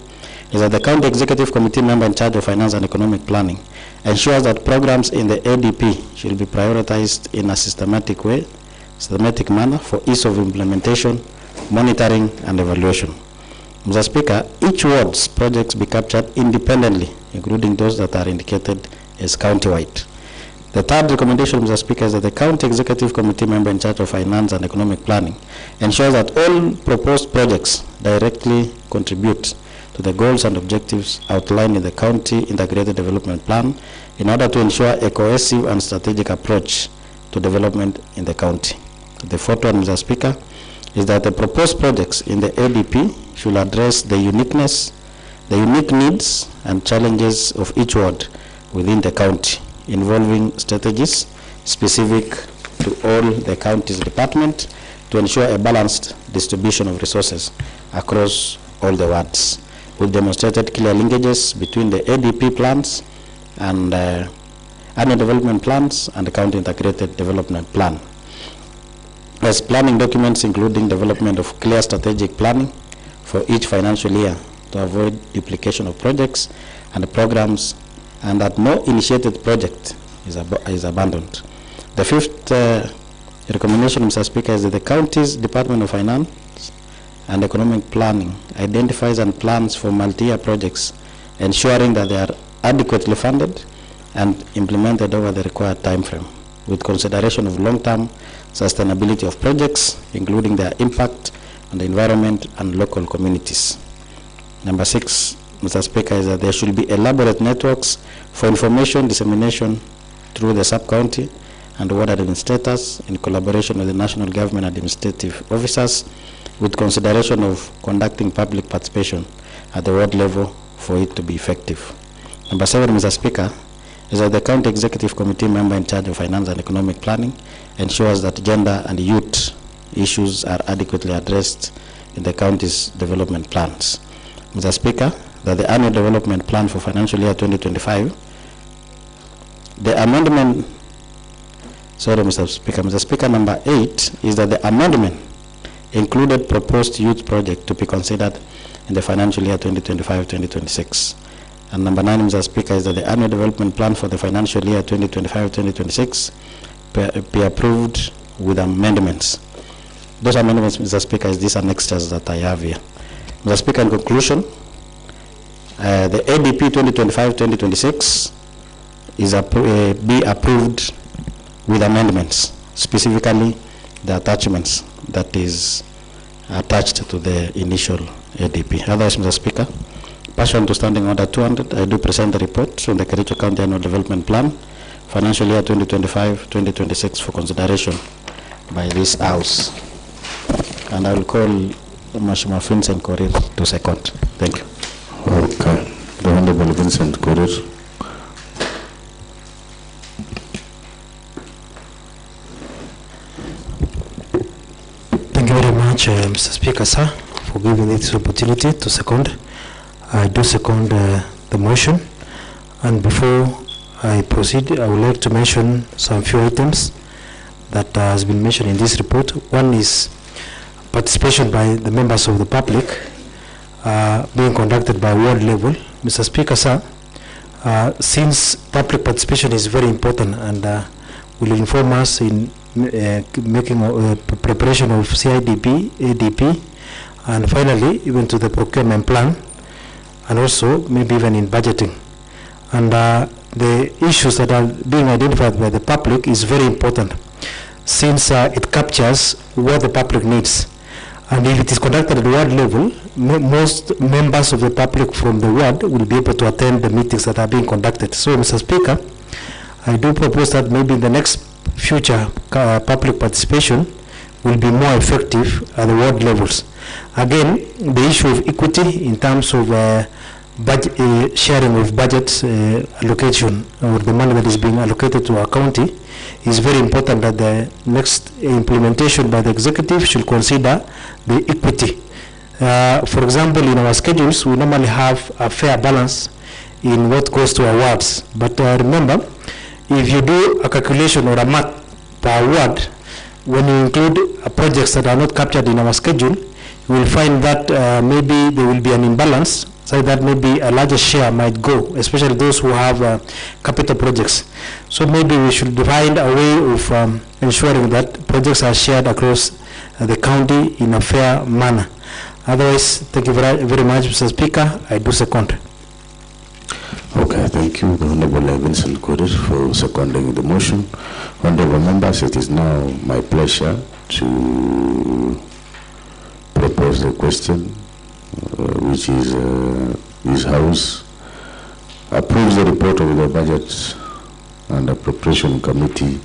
is that the County Executive Committee member in charge of finance and economic planning ensures that programs in the ADP should be prioritized in a systematic manner for ease of implementation, monitoring, and evaluation. Mr. Speaker, each ward's projects be captured independently, including those that are indicated as county-wide. The third recommendation, Mr. Speaker, is that the County Executive Committee member in charge of finance and economic planning ensures that all proposed projects directly contribute to the goals and objectives outlined in the County Integrated Development Plan in order to ensure a cohesive and strategic approach to development in the county. The fourth one, Mr. Speaker, is that the proposed projects in the ADP should address the unique needs and challenges of each ward within the county, involving strategies specific to all the county's department to ensure a balanced distribution of resources across all the wards, with demonstrated clear linkages between the ADP plans and annual development plans and the county integrated development plan. As planning documents including development of clear strategic planning for each financial year to avoid duplication of projects and programs, and that no initiated project is abandoned. The fifth recommendation, Mr. Speaker, is that the county's Department of Finance and Economic Planning identifies and plans for multi-year projects, ensuring that they are adequately funded and implemented over the required time frame, with consideration of long-term sustainability of projects, including their impact on the environment and local communities. Number 6, Mr. Speaker, is that there should be elaborate networks for information dissemination through the sub-county and ward administrators in collaboration with the national government administrative officers, with consideration of conducting public participation at the ward level for it to be effective. Number 7, Mr. Speaker, is that the County Executive Committee member in charge of finance and economic planning ensures that gender and youth issues are adequately addressed in the county's development plans. Mr. Speaker, that the annual development plan for financial year 2025, Mr. Speaker, number 8 is that the amendment included proposed youth project to be considered in the financial year 2025-2026. And number 9, Mr. Speaker, is that the annual development plan for the financial year 2025-2026 be approved with amendments. Those amendments, Mr. Speaker, is these annexures that I have here. Mr. Speaker, in conclusion, the ADP 2025-2026 is be approved with amendments, specifically the attachments that is attached to the initial ADP. Otherwise, Mr. Speaker, pursuant to Standing Order 200, I do present the report on the Kericho County Annual Development Plan, financial year 2025-2026 for consideration by this House. And I will call Mheshimiwa Vincent Korir to second. Thank you. Okay. The Honorable Vincent Korir. Thank you very much, Mr. Speaker, sir, for giving me this opportunity to second. I do second the motion. And before I proceed, I would like to mention some few items that has been mentioned in this report. One is participation by the members of the public being conducted by ward level. Mr. Speaker, sir, since public participation is very important and will inform us in making preparation of CIDP, ADP, and finally even to the procurement plan, and also maybe even in budgeting. And the issues that are being identified by the public is very important, since it captures what the public needs. And if it is conducted at the ward level, most members of the public from the ward will be able to attend the meetings that are being conducted. So, Mr. Speaker, I do propose that maybe in the next future public participation will be more effective at the ward levels. Again, the issue of equity in terms of sharing of budget allocation, or the money that is being allocated to our county, is very important that the next implementation by the executive should consider the equity. For example, in our schedules, we normally have a fair balance in what goes to awards. But remember, if you do a calculation or a math per award, when you include projects that are not captured in our schedule, you will find that maybe there will be an imbalance, so that maybe a larger share might go, especially those who have capital projects. So maybe we should find a way of ensuring that projects are shared across the county in a fair manner. Otherwise, thank you very much, Mr. Speaker. I do second. Okay, thank you, the Honorable Vincent Korir, for seconding the motion. Honorable members, it is now my pleasure to propose the question, which is this House approves the report of the Budget and Appropriation Committee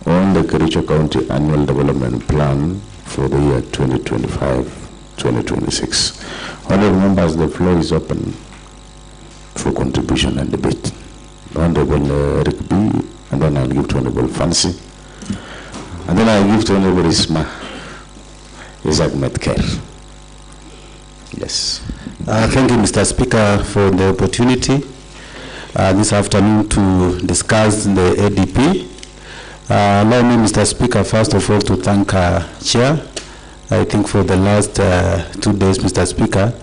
on the Kericho County Annual Development Plan for the year 2025-2026. Honorable members, the floor is open for contribution and debate. Honorable Eric B, and then I'll give to Honorable Fancy, and then I'll give to Honorable Isma Isaac Metker. Yes. Thank you, Mr. Speaker, for the opportunity this afternoon to discuss the ADP. Allow me, Mr. Speaker, first of all to thank Chair. I think for the last 2 days, Mr. Speaker,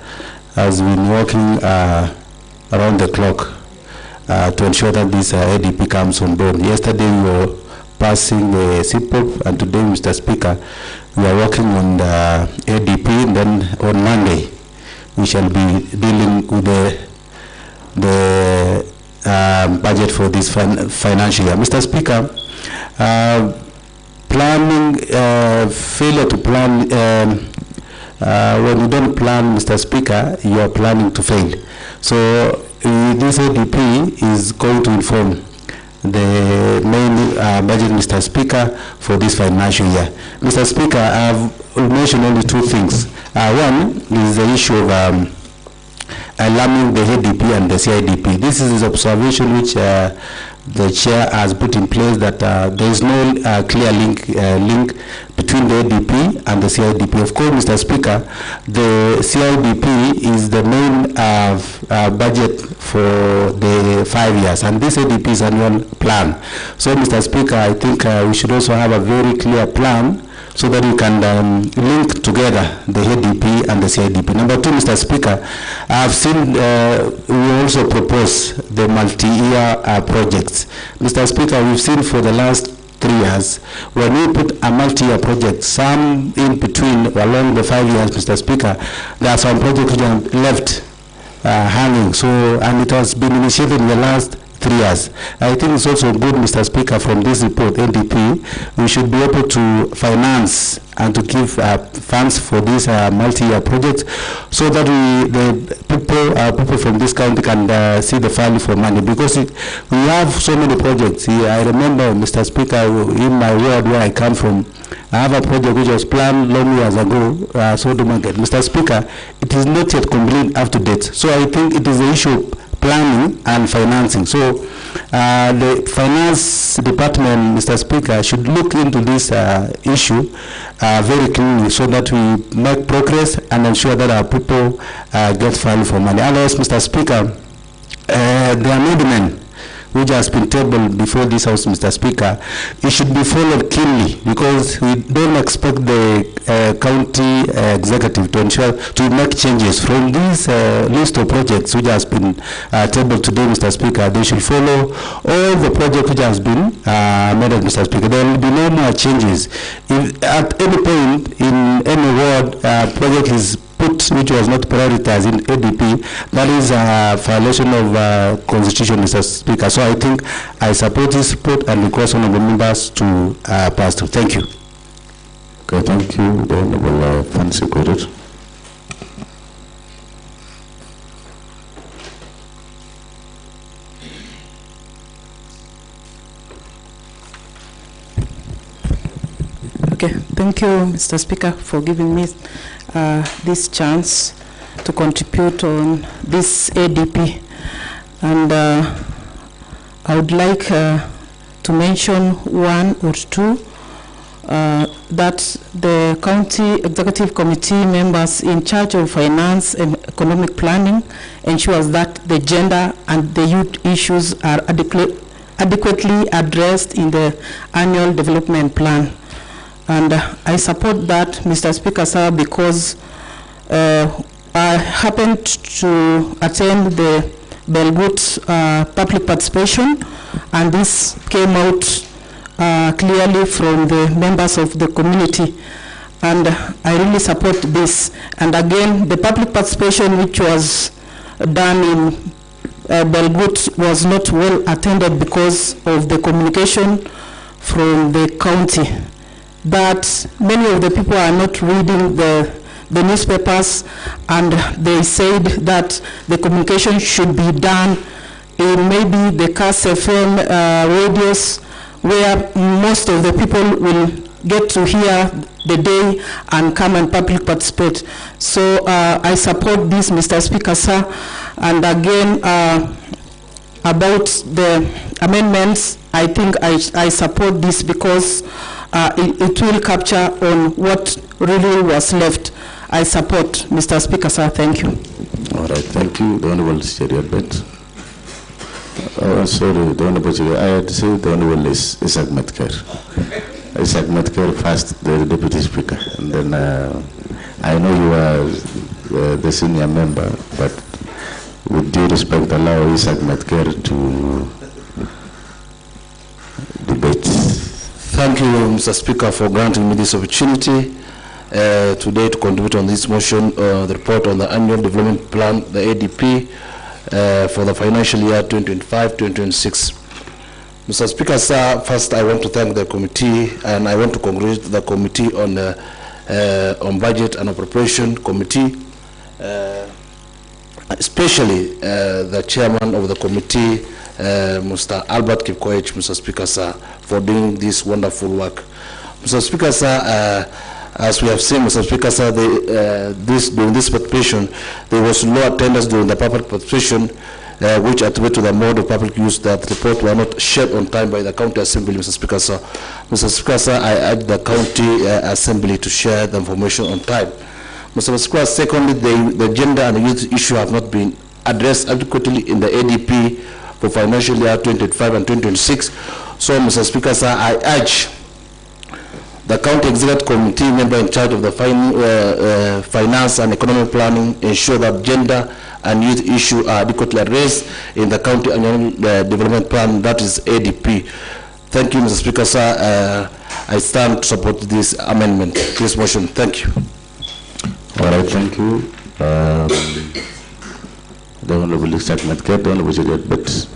has been working around the clock to ensure that this ADP comes on board. Yesterday we were passing the CPOP, and today, Mr. Speaker, we are working on the ADP, and then on Monday we shall be dealing with the budget for this financial year. Mr. Speaker, failure to plan, when you don't plan, Mr. Speaker, you are planning to fail. So this ADP is going to inform the main budget, Mr. Speaker, for this financial year. Mr. Speaker, I have mentioned only two things. One is the issue of alarming the ADP and the CIDP. This is the observation which the Chair has put in place, that there is no clear link between the ADP and the CIDP. Of course, Mr. Speaker, the CIDP is the main budget for the 5 years, and this ADP is annual plan. So, Mr. Speaker, I think we should also have a very clear plan so that we can link together the ADP and the CIDP. Number two, Mr. Speaker, I have seen we also propose the multi-year projects. Mr. Speaker, we've seen for the last 3 years, when we put a multi-year project, some in between along the 5 years, Mr. Speaker, there are some projects which are left hanging. So, and it has been initiated in the last 3 years. I think it's also good, Mr. Speaker, from this report, ADP, we should be able to finance and to give funds for these multi-year projects, so that the people from this county can see the value for money, because we have so many projects here. I remember, Mr. Speaker, in my ward where I come from, I have a project which was planned long years ago, Sodo Market. Mr. Speaker, it is not yet complete up to date. So I think it is the issue of planning and financing. So the finance department, Mr. Speaker, should look into this issue very clearly, so that we make progress and ensure that our people get value for money. Otherwise, Mr. Speaker, the amendment which has been tabled before this House, Mr. Speaker, it should be followed keenly, because we don't expect the county executive to make changes from this list of projects which has been tabled today, Mr. Speaker. They should follow all the projects which has been amended, Mr. Speaker. There will be no more changes. If at any point in any ward project is put which was not prioritized in ADP, that is a violation of Constitution, Mr. Speaker. So I think I support this report and request honorable members to pass through. Thank you. Okay, thank you, the Honorable Fancy Korir. Okay, thank you, Mr. Speaker, for giving me this chance to contribute on this ADP. And I would like to mention one or two, that the County Executive Committee members in charge of finance and economic planning ensures that the gender and the youth issues are adequately addressed in the annual development plan. And I support that, Mr. Speaker, sir, because I happened to attend the Belgut public participation, and this came out clearly from the members of the community, and I really support this. And again, the public participation which was done in Belgut was not well attended because of the communication from the county, that many of the people are not reading the newspapers, and they said that the communication should be done in maybe the Cass FM radios, where most of the people will get to hear the day and come and public participate. So I support this, Mr. Speaker, sir. And again, about the amendments, I think I support this because it will capture on what really was left. I support, Mr. Speaker, sir. Thank you. All right, thank you. The Honorable Cheriot Bet. Sorry, the Honorable Cheriot. I had to say the Honorable is Isaac Metker. Isaac Metker first, the Deputy Speaker. And then I know you are the senior member, but with due respect, allow Isaac Metker to debate. Thank you, Mr. Speaker, for granting me this opportunity today to contribute on this motion, the report on the annual development plan, the ADP, for the financial year 2025-2026. Mr. Speaker, sir, first I want to thank the committee, and I want to congratulate the committee on budget and appropriation committee, especially the chairman of the committee, Mr. Albert Kipkoech, Mr. Speaker, sir, for doing this wonderful work. Mr. Speaker, sir, as we have seen, Mr. Speaker, sir, during this participation, there was low attendance during the public participation, which attribute to the mode of public use that report were not shared on time by the county assembly, Mr. Speaker, sir. Mr. Speaker, sir, I urge the county assembly to share the information on time. Mr. Speaker, secondly, the gender and youth issue have not been addressed adequately in the ADP for financial year 2025 and 2026. So, Mr. Speaker, sir, I urge the County Executive Committee member in charge of the finance and economic planning ensure that gender and youth issues are adequately addressed in the county annual development plan, that is ADP. Thank you, Mr. Speaker, sir. I stand to support this amendment, this motion. Thank you. All right, thank you. The Honorable Isaac Metker, the Honorable Cheriot Bet.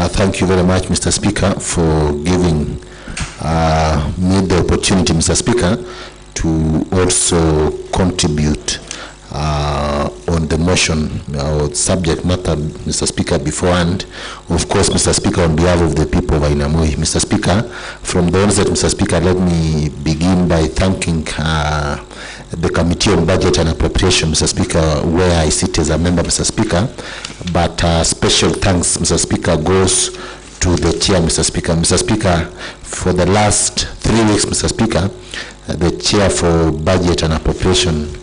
Thank you very much, Mr. Speaker, for giving me the opportunity, Mr. Speaker, to also contribute on the motion or subject matter, Mr. Speaker, beforehand. Of course, Mr. Speaker, on behalf of the people of Ainamoi, Mr. Speaker, from the onset, Mr. Speaker, let me begin by thanking the Committee on Budget and Appropriation, Mr. Speaker, where I sit as a member, Mr. Speaker. But special thanks, Mr. Speaker, goes to the chair, Mr. Speaker. Mr. Speaker, for the last 3 weeks, Mr. Speaker, the chair for Budget and Appropriation,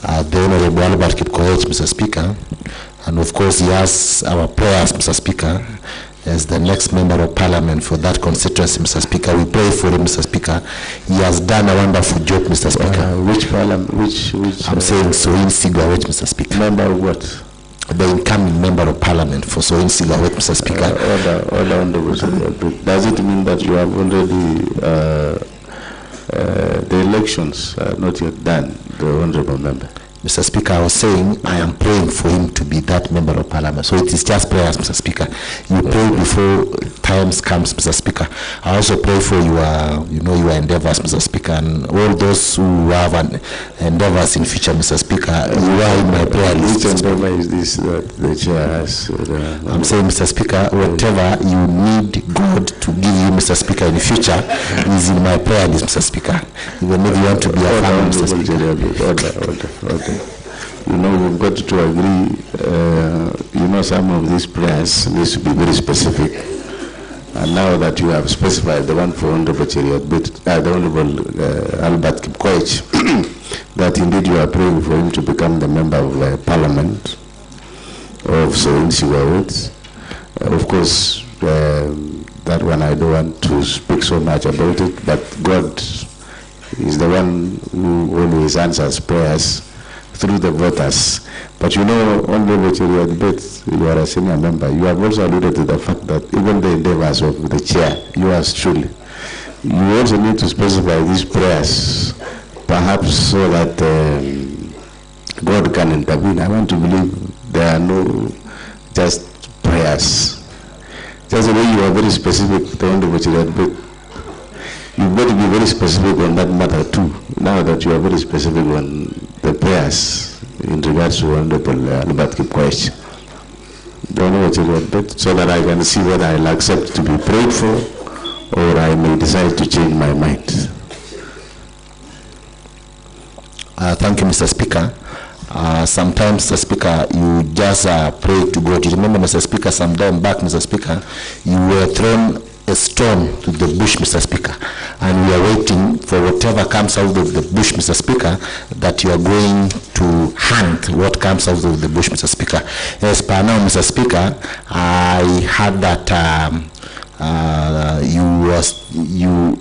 the Honorable Albert Kipkoech, Mr. Speaker, and of course he has our prayers, Mr. Speaker, as the next member of parliament for that constituency, Mr. Speaker. We pray for him, Mr. Speaker. He has done a wonderful job, Mr. Speaker. Which parliament? Which? I'm saying Soin Sigawet, Mr. Speaker. Member of what? The incoming member of parliament for Soin Sigawet, Mr. Speaker. Does it mean that you have already the elections are not yet done, the honorable member? Mr. Speaker, I was saying I am praying for him to be that member of parliament. So it is just prayers, Mr. Speaker. You pray before times comes, Mr. Speaker. I also pray for your, your endeavors, Mr. Speaker, and all those who have endeavors in future, Mr. Speaker. You are in my prayer list. Which endeavor is this that the chair has? I'm saying, Mr. Speaker, whatever you need God to give you, Mr. Speaker, in the future is in my prayer list, Mr. Speaker. Even if you want to be a family, Mr. Speaker. Okay. We've got to agree, some of these prayers needs to be very specific. And now that you have specified the one for Honorable the Honorable Albert Kipkoech, that indeed you are praying for him to become the member of Parliament of Soin-Siwa. Of course, that one I don't want to speak so much about it, but God is the one who always answers prayers through the voters. But Honorable Cheriot, you are a senior member. You have also alluded to the fact that even the endeavors of the chair, yours truly, you also need to specify these prayers, perhaps so that God can intervene. I want to believe there are no just prayers. Just the way you are very specific, the Honorable Cheriot, but you've got to be very specific on that matter too, now that you are very specific on the prayers in regards to Honorable Albert Kipkoech. Don't know what you want, but so that I can see whether I'll accept to be prayed for or I may decide to change my mind. Thank you, Mr. Speaker. Sometimes, Mr. Speaker, you just pray to God. You remember, Mr. Speaker, some time back, Mr. Speaker, you were thrown a stone to the bush, Mr. Speaker, and we are waiting for whatever comes out of the bush, Mr. Speaker, that you are going to hunt what comes out of the bush, Mr. Speaker. As per now, Mr. Speaker, I heard that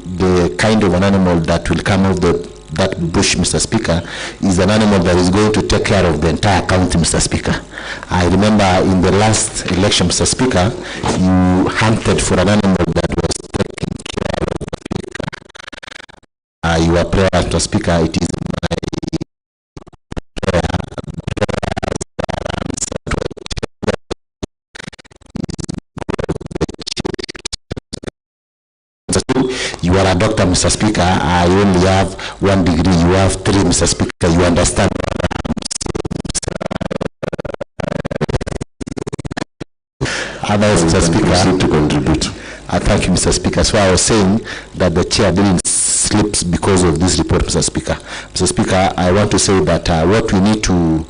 the kind of an animal that will come out of that bush, Mr. Speaker, is an animal that is going to take care of the entire county, Mr. Speaker. I remember in the last election, Mr. Speaker, you hunted for an animal that was taking care of the Speaker. Your prayer, Mr. Speaker, it is my prayer. You are a doctor, Mr. Speaker. I only have 1 degree. You have 3, Mr. Speaker. You understand what I'm saying, Mr. Speaker, to contribute. Thank you, Mr. Speaker. So I was saying that the chair didn't slip because of this report, Mr. Speaker. Mr. Speaker, I want to say that what we need to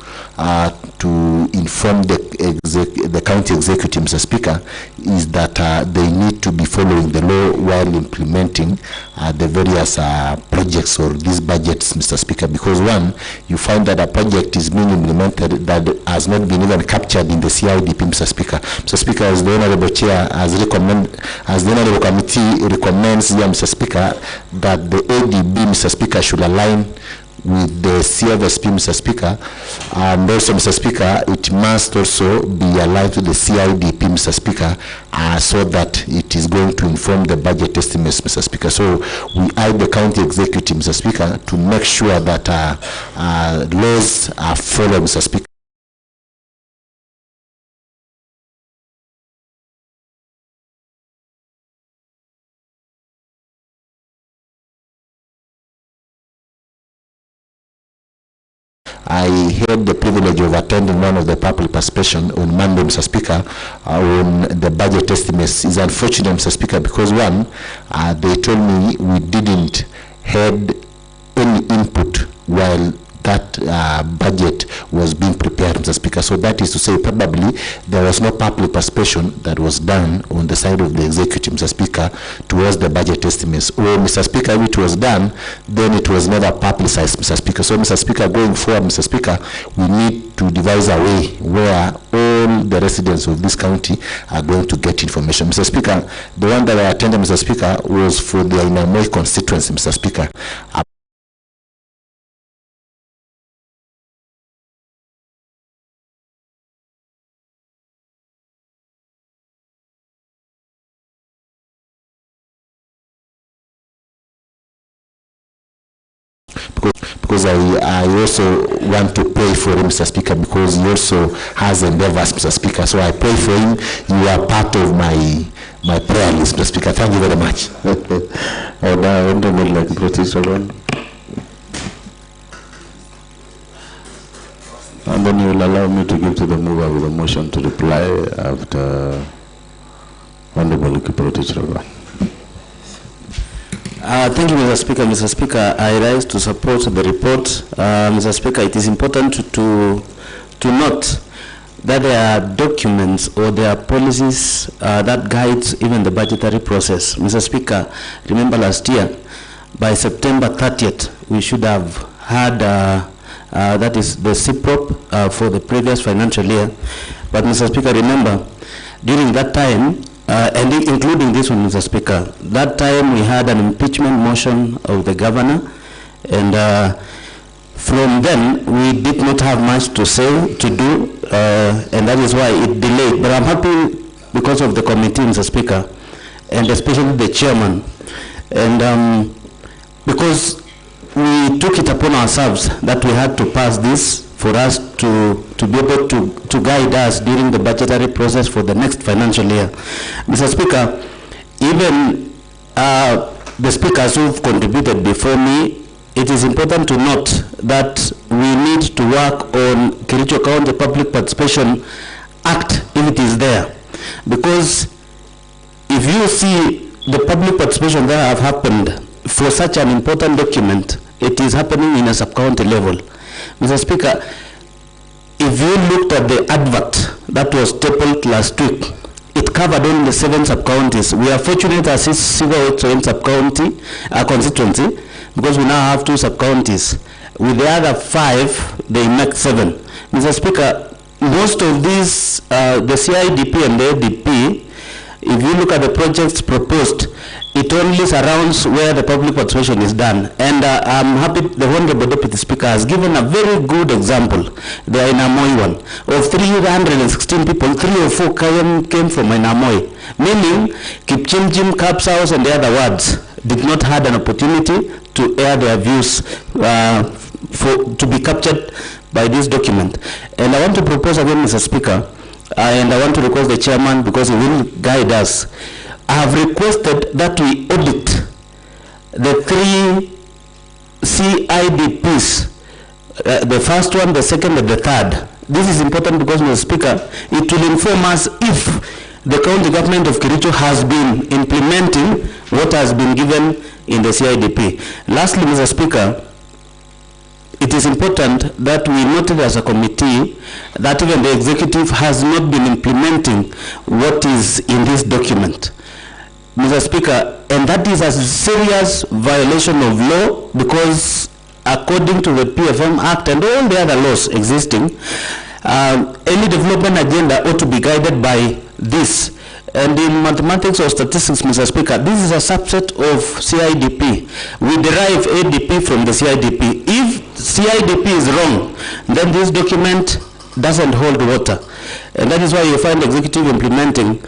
inform the county executive, Mr. Speaker, is that they need to be following the law while implementing the various projects or these budgets, Mr. Speaker, because one, you find that a project is being implemented that has not been even captured in the CIDP, Mr. Speaker. Mr. Speaker, as the Honorable Chair as the Honorable Committee recommends here, Mr. Speaker, that the ADB, Mr. Speaker, should align with the CFSP, Mr. Speaker, and also, Mr. Speaker, it must also be aligned to the CIDP, Mr. Speaker, so that it is going to inform the budget estimates, Mr. Speaker. So we urge the county executive, Mr. Speaker, to make sure that laws are followed, Mr. Speaker. I had the privilege of attending one of the public participation on Monday, Mr. Speaker, on the budget estimates. It's unfortunate, Mr. Speaker, because one, they told me we didn't had any input while that budget was being prepared, Mr. Speaker. So that is to say, probably there was no public participation that was done on the side of the executive, Mr. Speaker, towards the budget estimates. Or, Mr. Speaker, if it was done, then it was never publicized, Mr. Speaker. So, Mr. Speaker, going forward, Mr. Speaker, we need to devise a way where all the residents of this county are going to get information. Mr. Speaker, the one that I attended, Mr. Speaker, was for the Ainamoi constituency, Mr. Speaker. because I also want to pray for him, Mr. Speaker, because he also has endeavors, Mr. Speaker. So I pray for him. You are part of my prayer list, Mr. Speaker. Thank you very much. And then you will allow me to give to the mover with a motion to reply after Honorable Kiprotich Rogan. Thank you, Mr. Speaker. Mr. Speaker, I rise to support the report. Mr. Speaker, it is important to note that there are documents or there are policies that guides even the budgetary process. Mr. Speaker, remember last year, by September 30th, we should have had, that is the CPROP for the previous financial year. But Mr. Speaker, remember, during that time, and including this one, Mr. Speaker, that time we had an impeachment motion of the governor, and from then we did not have much to say, to do, and that is why it delayed. But I'm happy because of the committee, Mr. Speaker, and especially the chairman, and because we took it upon ourselves that we had to pass this for us to be able to guide us during the budgetary process for the next financial year. Mr. Speaker, even the speakers who've contributed before me, it is important to note that we need to work on Kericho County Public Participation Act if it is there. Because if you see the public participation that have happened for such an important document, it is happening in a sub-county level. Mr. Speaker, if you looked at the advert that was stapled last week, it covered only 7 sub-counties. We are fortunate as Sigawet sub-county constituency, because we now have 2 sub-counties. With the other 5, they make 7. Mr. Speaker, most of these, the CIDP and the ADP, if you look at the projects proposed, it only surrounds where the public participation is done. And I'm happy the Honorable Deputy Speaker has given a very good example, the Ainamoi one. Of 316 people, 3 or 4 came from Ainamoi, meaning Kipchimjim, Kapsaus, and the other wards did not have an opportunity to air their views to be captured by this document. And I want to propose again, Mr. Speaker, and I want to request the chairman, because he will guide us. I have requested that we audit the 3 CIDPs, the first one, the second, and the third. This is important because, Mr. Speaker, it will inform us if the county government of Kericho has been implementing what has been given in the CIDP. Lastly, Mr. Speaker, it is important that we noted as a committee that even the executive has not been implementing what is in this document, Mr. Speaker, and that is a serious violation of law, because according to the PFM Act and all the other laws existing, any development agenda ought to be guided by this. And in mathematics or statistics, Mr. Speaker, this is a subset of CIDP. We derive ADP from the CIDP. If CIDP is wrong, then this document doesn't hold water. And that is why you find executive implementing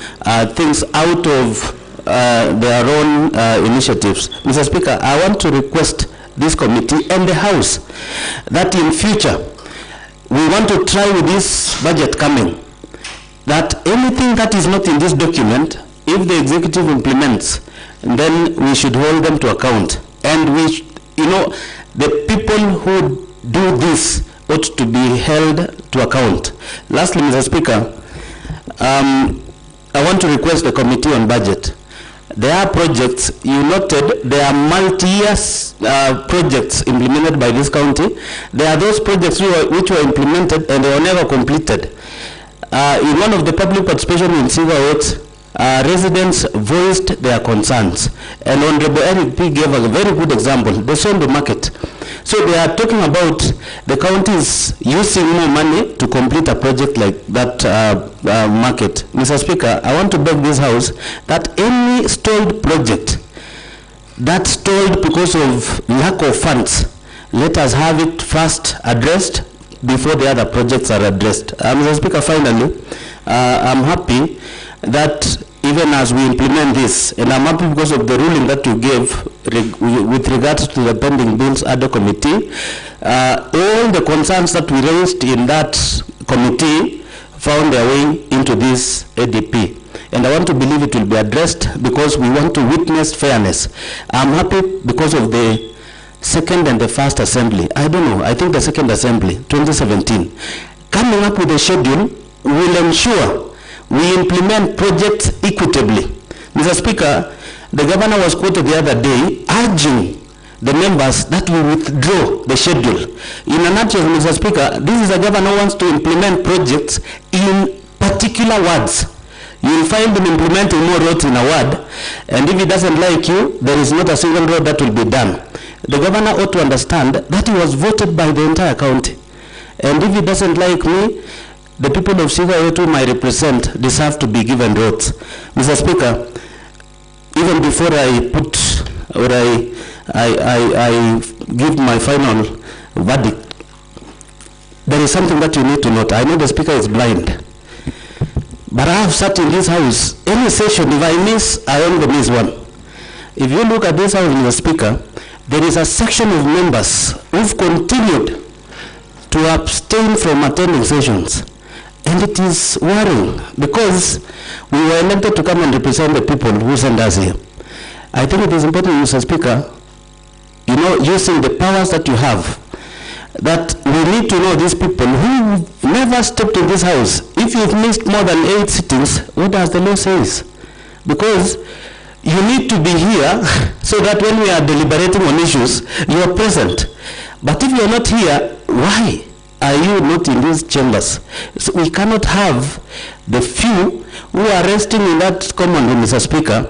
things out of their own initiatives. Mr. Speaker, I want to request this committee and the House that in future, we want to try with this budget coming, that anything that is not in this document, if the executive implements, then we should hold them to account. And we, the people who do this ought to be held to account. Lastly, Mr. Speaker, I want to request the Committee on Budget. There are projects, you noted, there are multi-year projects implemented by this county. There are those projects which were implemented and they were never completed. In one of the public participation in Sigawet, residents voiced their concerns. And Honorable Eric P. gave a very good example, the Sondo market. So they are talking about the counties using more money to complete a project like that market. Mr. Speaker, I want to beg this House that any stalled project that stalled because of lack of funds, let us have it first addressed before the other projects are addressed. Mr. Speaker, finally, I'm happy that even as we implement this, and I'm happy because of the ruling that you gave with regards to the pending bills at the committee. All the concerns that we raised in that committee found their way into this ADP. And I want to believe it will be addressed because we want to witness fairness. I'm happy because of the second and the first assembly. I don't know, I think the second assembly, 2017. Coming up with a schedule will ensure we implement projects equitably. Mr. Speaker, the governor was quoted the other day urging the members that we withdraw the schedule. In a nutshell, Mr. Speaker, this is a governor who wants to implement projects in particular wards. You will find him implementing more roads in a ward, and if he doesn't like you, there is not a single road that will be done. The governor ought to understand that he was voted by the entire county. And if he doesn't like me, the people of Siga whom I represent deserve to be given roads. Mr. Speaker, even before I put, or I give my final verdict, there is something that you need to note. I know the Speaker is blind, but I have sat in this house, any session, if I miss, I only miss one. If you look at this house, Mr. Speaker, there is a section of members who've continued to abstain from attending sessions. And it is worrying because we were elected to come and represent the people who sent us here. I think it is important, Mr. Speaker, you know, using the powers that you have, that we need to know these people who never stepped in this house. If you've missed more than 8 sittings, what does the law say? Because you need to be here so that when we are deliberating on issues, you are present. But if you are not here, why are you not in these chambers? So we cannot have the few who are resting in that common room, Mr. Speaker,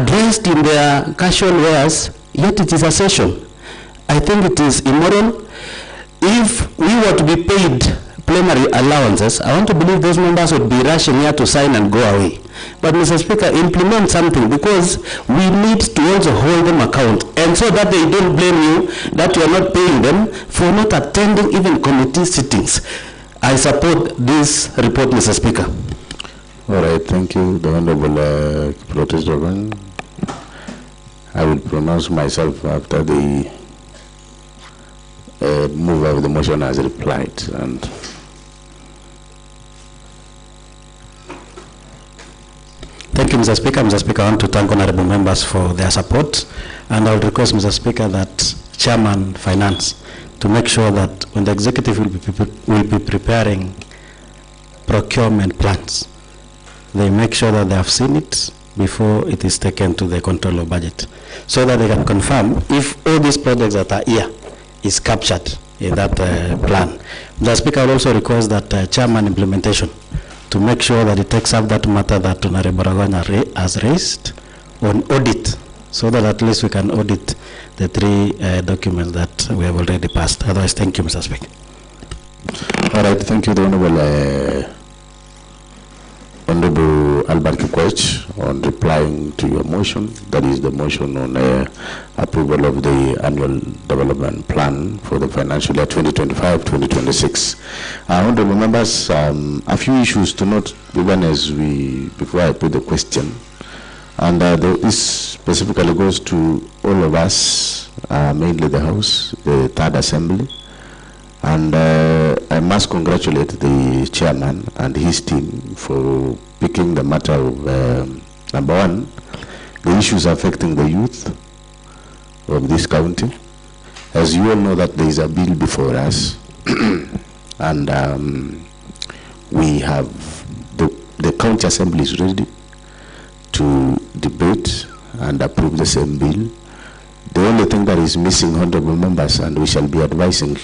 dressed in their casual wears, yet it is a session. I think it is immoral. If we were to be paid plenary allowances, I want to believe those members would be rushing here to sign and go away. But Mr. Speaker, implement something because we need to also hold them account, and so that they don't blame you that you are not paying them for not attending even committee sittings. I support this report, Mr. Speaker. All right, thank you, the Honorable Protester. I will pronounce myself after the mover of the motion has replied. And thank you, Mr. Speaker. Mr. Speaker, I want to thank honorable members for their support, and I will request, Mr. Speaker, that Chairman Finance to make sure that when the executive will be preparing procurement plans, they make sure that they have seen it before it is taken to the control of budget, so that they can confirm if all these projects that are here is captured in that plan. Mr. Speaker, I will also request that Chairman Implementation to make sure that it takes up that matter that Honorable Baragona has raised on audit, so that at least we can audit the 3 documents that we have already passed. Otherwise, thank you, Mr. Speaker. all right, thank you, the Honorable Albert Kikwech, on replying to your motion. That is the motion on approval of the annual development plan for the financial year 2025-2026. Honorable members, a few issues to note even as before I put the question. And this specifically goes to all of us, mainly the House, the Third Assembly. And I must congratulate the chairman and his team for picking the matter of, number one, the issues affecting the youth of this county. As you all know that there is a bill before us, and we have, the county assembly is ready to debate and approve the same bill. The only thing that is missing, honorable members, and we shall be advising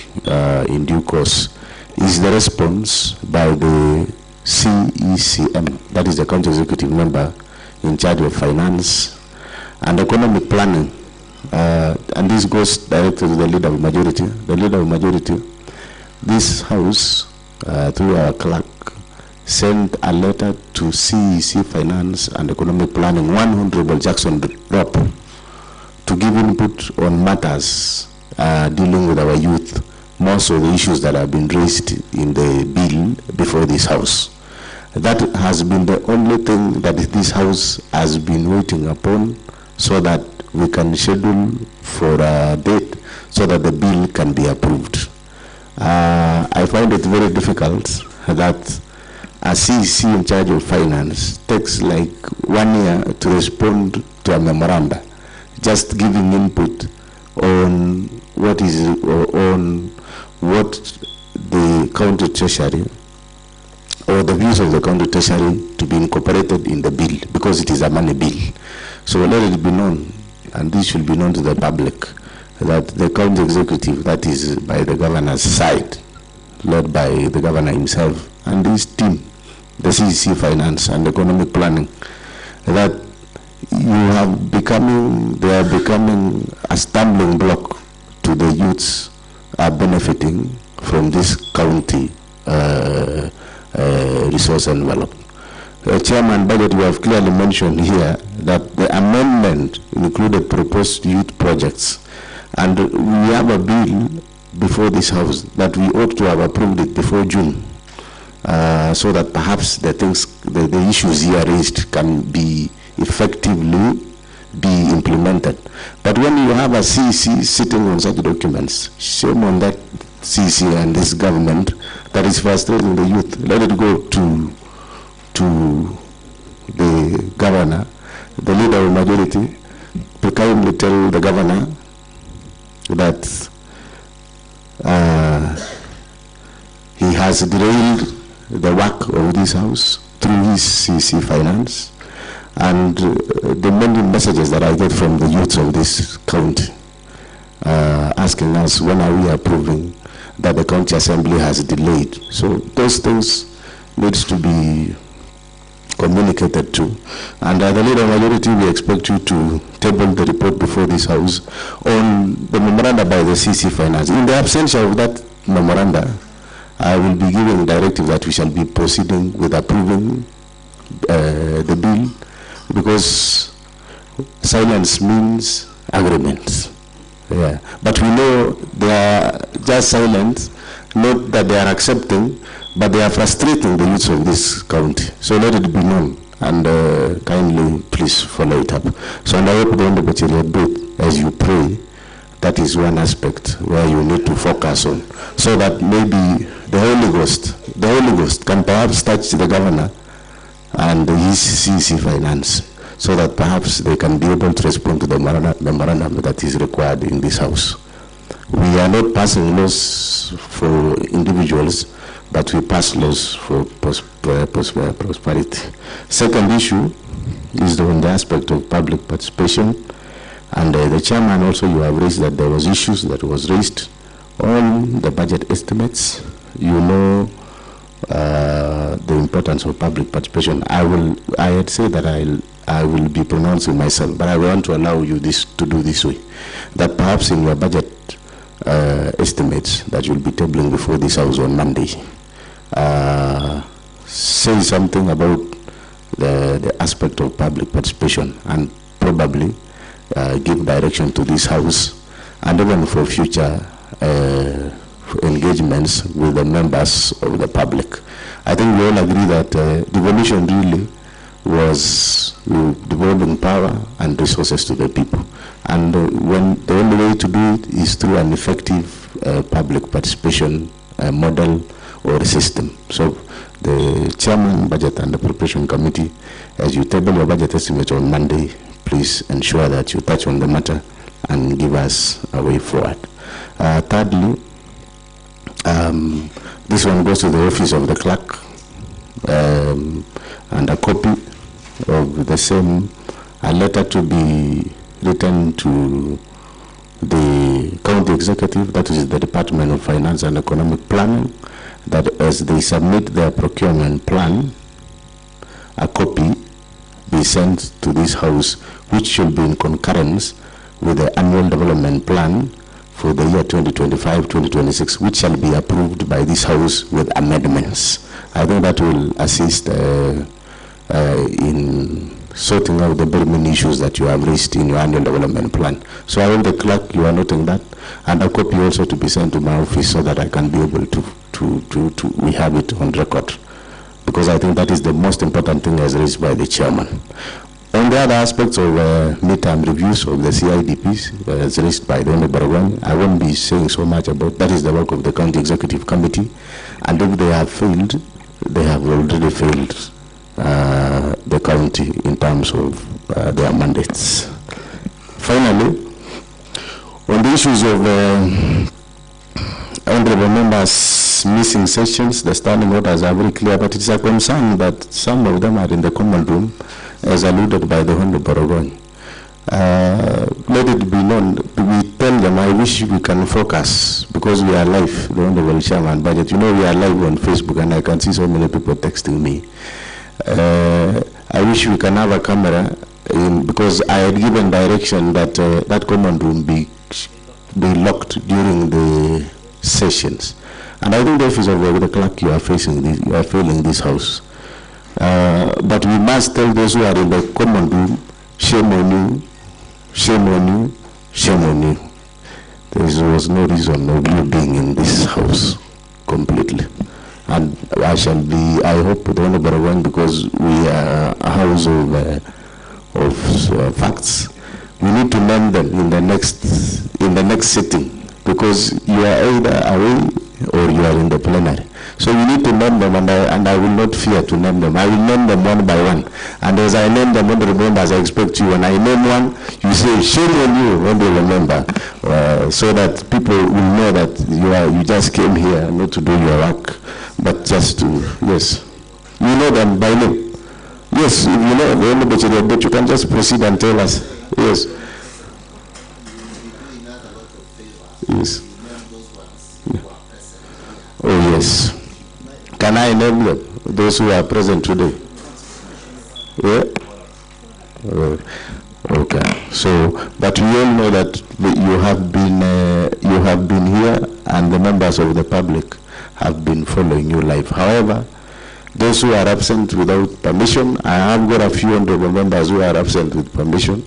in due course, is the response by the CECM, that is the county executive member in charge of finance and economic planning. And this goes directly to the leader of majority. The leader of majority, this house, through our clerk, sent a letter to CEC Finance and Economic Planning, one Honorable Jackson Ropp, to give input on matters dealing with our youth, more so the issues that have been raised in the bill before this house. That has been the only thing that this House has been waiting upon, so that we can schedule for a date so that the bill can be approved. I find it very difficult that a CEC in charge of finance takes like 1 year to respond to a memoranda, just giving input on what the county treasury or the views of the county treasury to be incorporated in the bill, because it is a money bill. So let it be known, and this should be known to the public, that the county executive, that is by the governor's side, led by the governor himself and his team, the CEC Finance and Economic Planning, that they are becoming a stumbling block to the youths benefiting from this county resource envelope. Chairman, Budget, we have clearly mentioned here that the amendment included proposed youth projects, and we have a bill before this House that we ought to have approved it before June, so that perhaps the issues here raised can be effectively be implemented. But when you have a CEC sitting on such documents, shame on that CEC and this government that is frustrating the youth. Let it go to the governor, the leader of majority, to kindly tell the governor that he has derailed the work of this House through his CEC Finance, and the many messages that I get from the youths of this county asking us when are we approving that the county assembly has delayed. So those things needs to be communicated to. And the leader of majority, we expect you to table the report before this House on the memoranda by the CEC Finance. In the absence of that memoranda, I will be giving directive that we shall be proceeding with approving the bill, because silence means agreement. Yeah. But we know they are just silent, not that they are accepting, but they are frustrating the youths of this county. So let it be known, and kindly please follow it up. So, and I hope the Honorable Cheriot, as you pray, that is one aspect where you need to focus on, so that maybe the Holy Ghost can perhaps touch the governor and his CEC Finance, so that perhaps they can be able to respond to the memorandum that is required in this House. We are not passing laws for individuals, but we pass laws for prosperity. Second issue is on the aspect of public participation, and the chairman also, you have raised that there was issues that was raised on the budget estimates. You know the importance of public participation. I had said that I will be pronouncing myself, but I want to allow you to do this way, that perhaps in your budget estimates that you'll be tabling before this House on Monday, say something about the aspect of public participation, and probably give direction to this House, and even for future engagements with the members of the public. I think we all agree that devolution really was devolving power and resources to the people, and when the only way to do it is through an effective public participation model or system. So the chairman, budget and the preparation committee, as you table your budget estimate on Monday, please ensure that you touch on the matter and give us a way forward. Thirdly, this one goes to the office of the clerk, and a copy of the same, a letter to be written to the county executive, that is the Department of Finance and Economic Planning, that as they submit their procurement plan, a copy be sent to this House, which should be in concurrence with the annual development plan for the year 2025-2026, which shall be approved by this House with amendments. I think that will assist in sorting out the very many issues that you have raised in your annual development plan. So I want the clerk, you are noting that, and a copy also to be sent to my office so that I can be able to we have it on record. because I think that is the most important thing as raised by the chairman. On the other aspects of midterm reviews of the CIDPs, as raised by the Honorable Baragwani, I won't be saying so much about. That is the work of the County Executive Committee, and if they have failed, they have already failed the county in terms of their mandates. Finally, on the issues of honorable members missing sessions, the standing orders are very clear, but it's a concern that some of them are in the common room, as alluded by the Honorable Baragwani. Let it be known, we tell them, I wish we can focus, because we are live, the Honorable Chairman Budget. You know, we are live on Facebook, and I can see so many people texting me. I wish we can have a camera, because I had given direction that that common room be locked during the sessions. And I think the office of the clerk, you are failing this house. But we must tell those who are in the common room, shame on you, shame on you, shame on you. There was no reason of you being in this house completely. And I hope the Honorable one, because we are a house of facts, we need to name them in the next sitting, because you are either away or you are in the plenary. So we need to name them, and I will not fear to name them. I will name them one by one. And as I name them, when they remember, as I expect you, when I name one, you say, shame on you when they remember, so that people will know that you just came here not to do your work, but just to, yes. You know them by name. Yes, if you know, but you can just proceed and tell us. Yes. Yes. Oh, yes. Can I name them? Those who are present today? Yeah? Okay. So, but we all know that you have been here, and the members of the public have been following you live. However, those who are absent without permission, I have got a few honorable members who are absent with permission.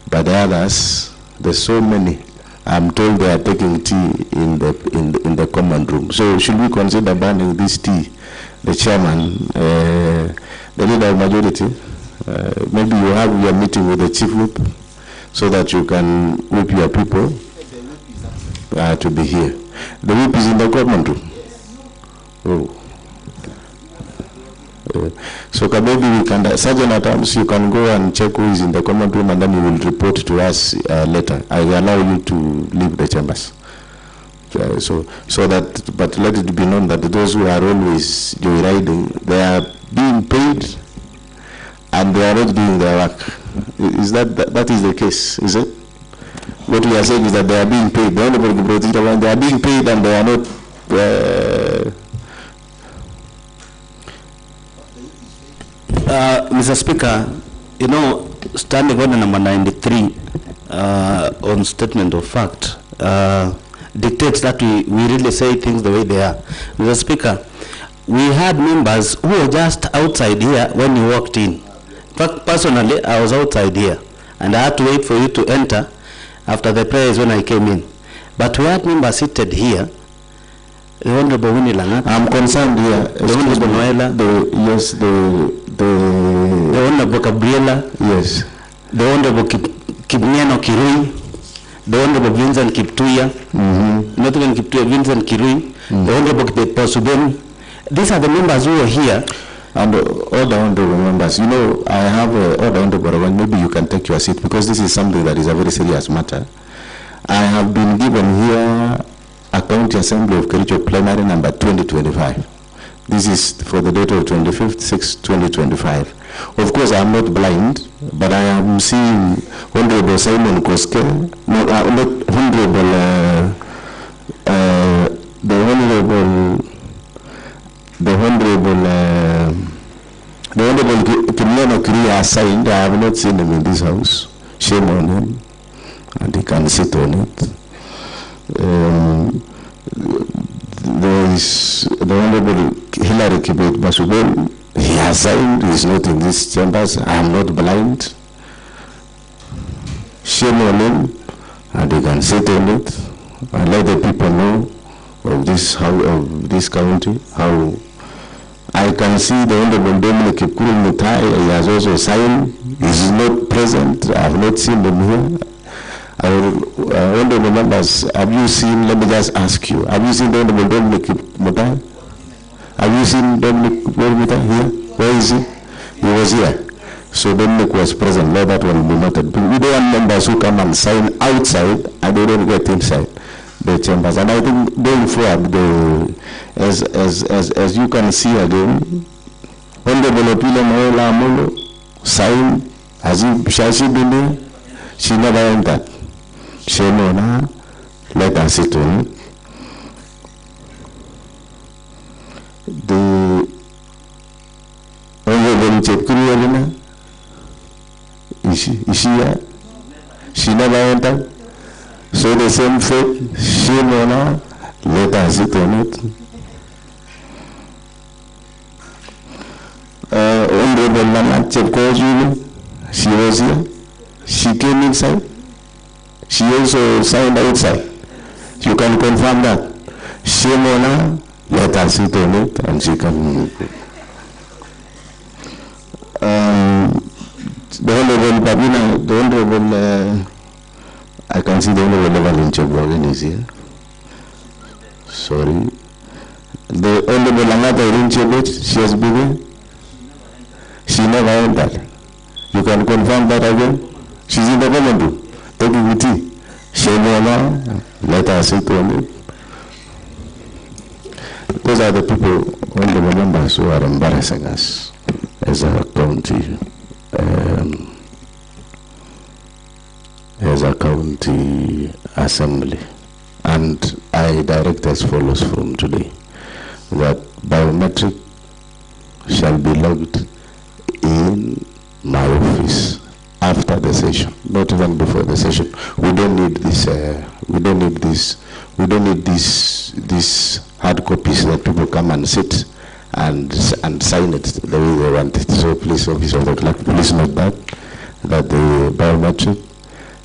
But the others, there's so many. I'm told they are taking tea in the common room. So should we consider banning this tea? The chairman, the leader of majority, maybe you have your meeting with the chief whip, so that you can whip your people to be here. The whip is in the common room. Oh. So maybe we can, Sergeant at Arms, you can go and check who is in the common room, and then you will report to us later. I will allow you to leave the chambers. So that, but let it be known that those who are always joyriding, they are being paid, and they are not doing their work. Is that is the case? Is it? What we are saying is that they are being paid. The Honorable they are being paid, and they are not. Mr. Speaker, you know, standing order number 93 on statement of fact dictates that we really say things the way they are. Mr. Speaker, we had members who were just outside here when you walked in. In fact, personally, I was outside here, and I had to wait for you to enter after the prayers when I came in. But we had members seated here. The Honorable Winnie Langat. I'm concerned here. The Honorable Noela. The Honorable Gabriela. Yes. The Honorable Kibniano Kirui. The Honorable Vincent Kiptuya. Not even Kiptuya, Vincent Kirui. The Honorable Posubeni. These are the members who are here. And all the honorable members, you know, I have all the honorable, maybe you can take your seat, because this is something that is a very serious matter. I have been given here a County Assembly of Kericho Plenary number 2025. This is for the date of 25th, 6th, 2025. Of course, I am not blind, but I am seeing Honorable Simon Koske, not Honorable, the Honorable Kimliano Kiri signed. I have not seen him in this house. Shame on him, and he can sit on it. There is the Honorable Hilary Kibet Basubel. He has signed. He is not in these chambers. I am not blind. Shame on him, and he can sit on it and let the people know of this county, how I can see the Honorable Dominic Kipkurui Mutai, he has also signed. He is not present. I have not seen them here. Honorable members, have you seen, let me just ask you, have you seen the Honorable Dominic Mutai? Have you seen Dominic Mutai here? Where is he? He was here. So Dominic was present. No, that will be noted. We don't want members who come and sign outside and they don't get inside the chambers. And I think going forward, as you can see again, Honorable Opila Maola Amolo signed. Shall she be there? She never entered. Shame on her. Let her sit on it. The Honorable Chepkuru, is she here? She never entered. So the same fate, shame on her. Let her sit on it. Honorable Nana Chepkuru, she was here. She came inside. She also signed outside. You can confirm that. Shame on her. Let her sit on it and she can. The Honorable Babina, the Honorable, I can see the Honorable Evelyn Chebwagen is here. Sorry. The Honorable Anata Rinchebet, she has been here. She never entered. You can confirm that again. She's in the government room, talking with tea. Shame on her, let her sit on it. Those are the people, honorable members, who are embarrassing us as a county, assembly. And I direct as follows from today, that biometric shall be logged in my office after the session, not even before the session. We don't need this. We don't need these hard copies that people come and sit and sign it the way they want it. So please, Office of the Clerk, please note that the biometric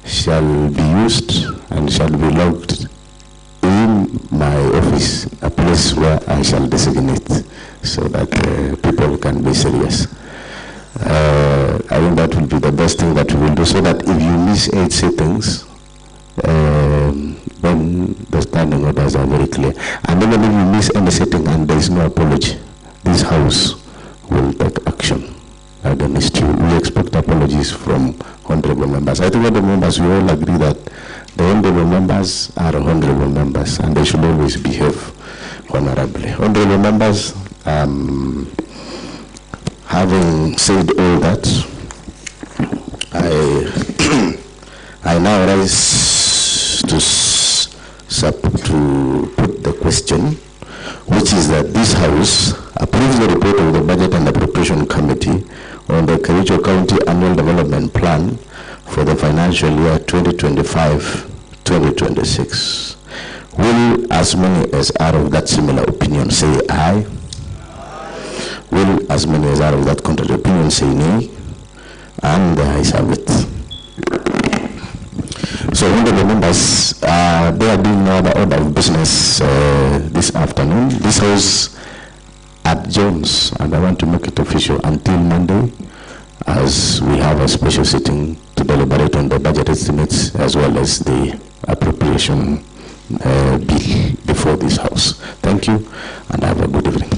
shall be used and shall be logged in my office, a place where I shall designate, so that people can be serious. I think that will be the best thing that we will do, so that if you miss 8 sittings, then the standing orders are very clear. And even if you miss any sitting and there is no apology, this House will take action against you. We expect apologies from honorable members. I think the members, we all agree that the honorable members are honorable members and they should always behave honorably. Honorable members, having said all that, I now rise to put the question, which is that this House approves the report of the Budget and Appropriation Committee on the Kericho County Annual Development Plan for the financial year 2025-2026. Will as many as are of that similar opinion say aye? Will as many as are of that contrary opinion say nay? And the ayes have it. So, honorable members, they are doing no other order of business this afternoon. This House adjourns, and I want to make it official until Monday, as we have a special sitting to deliberate on the budget estimates as well as the appropriation bill before this House. Thank you, and have a good evening.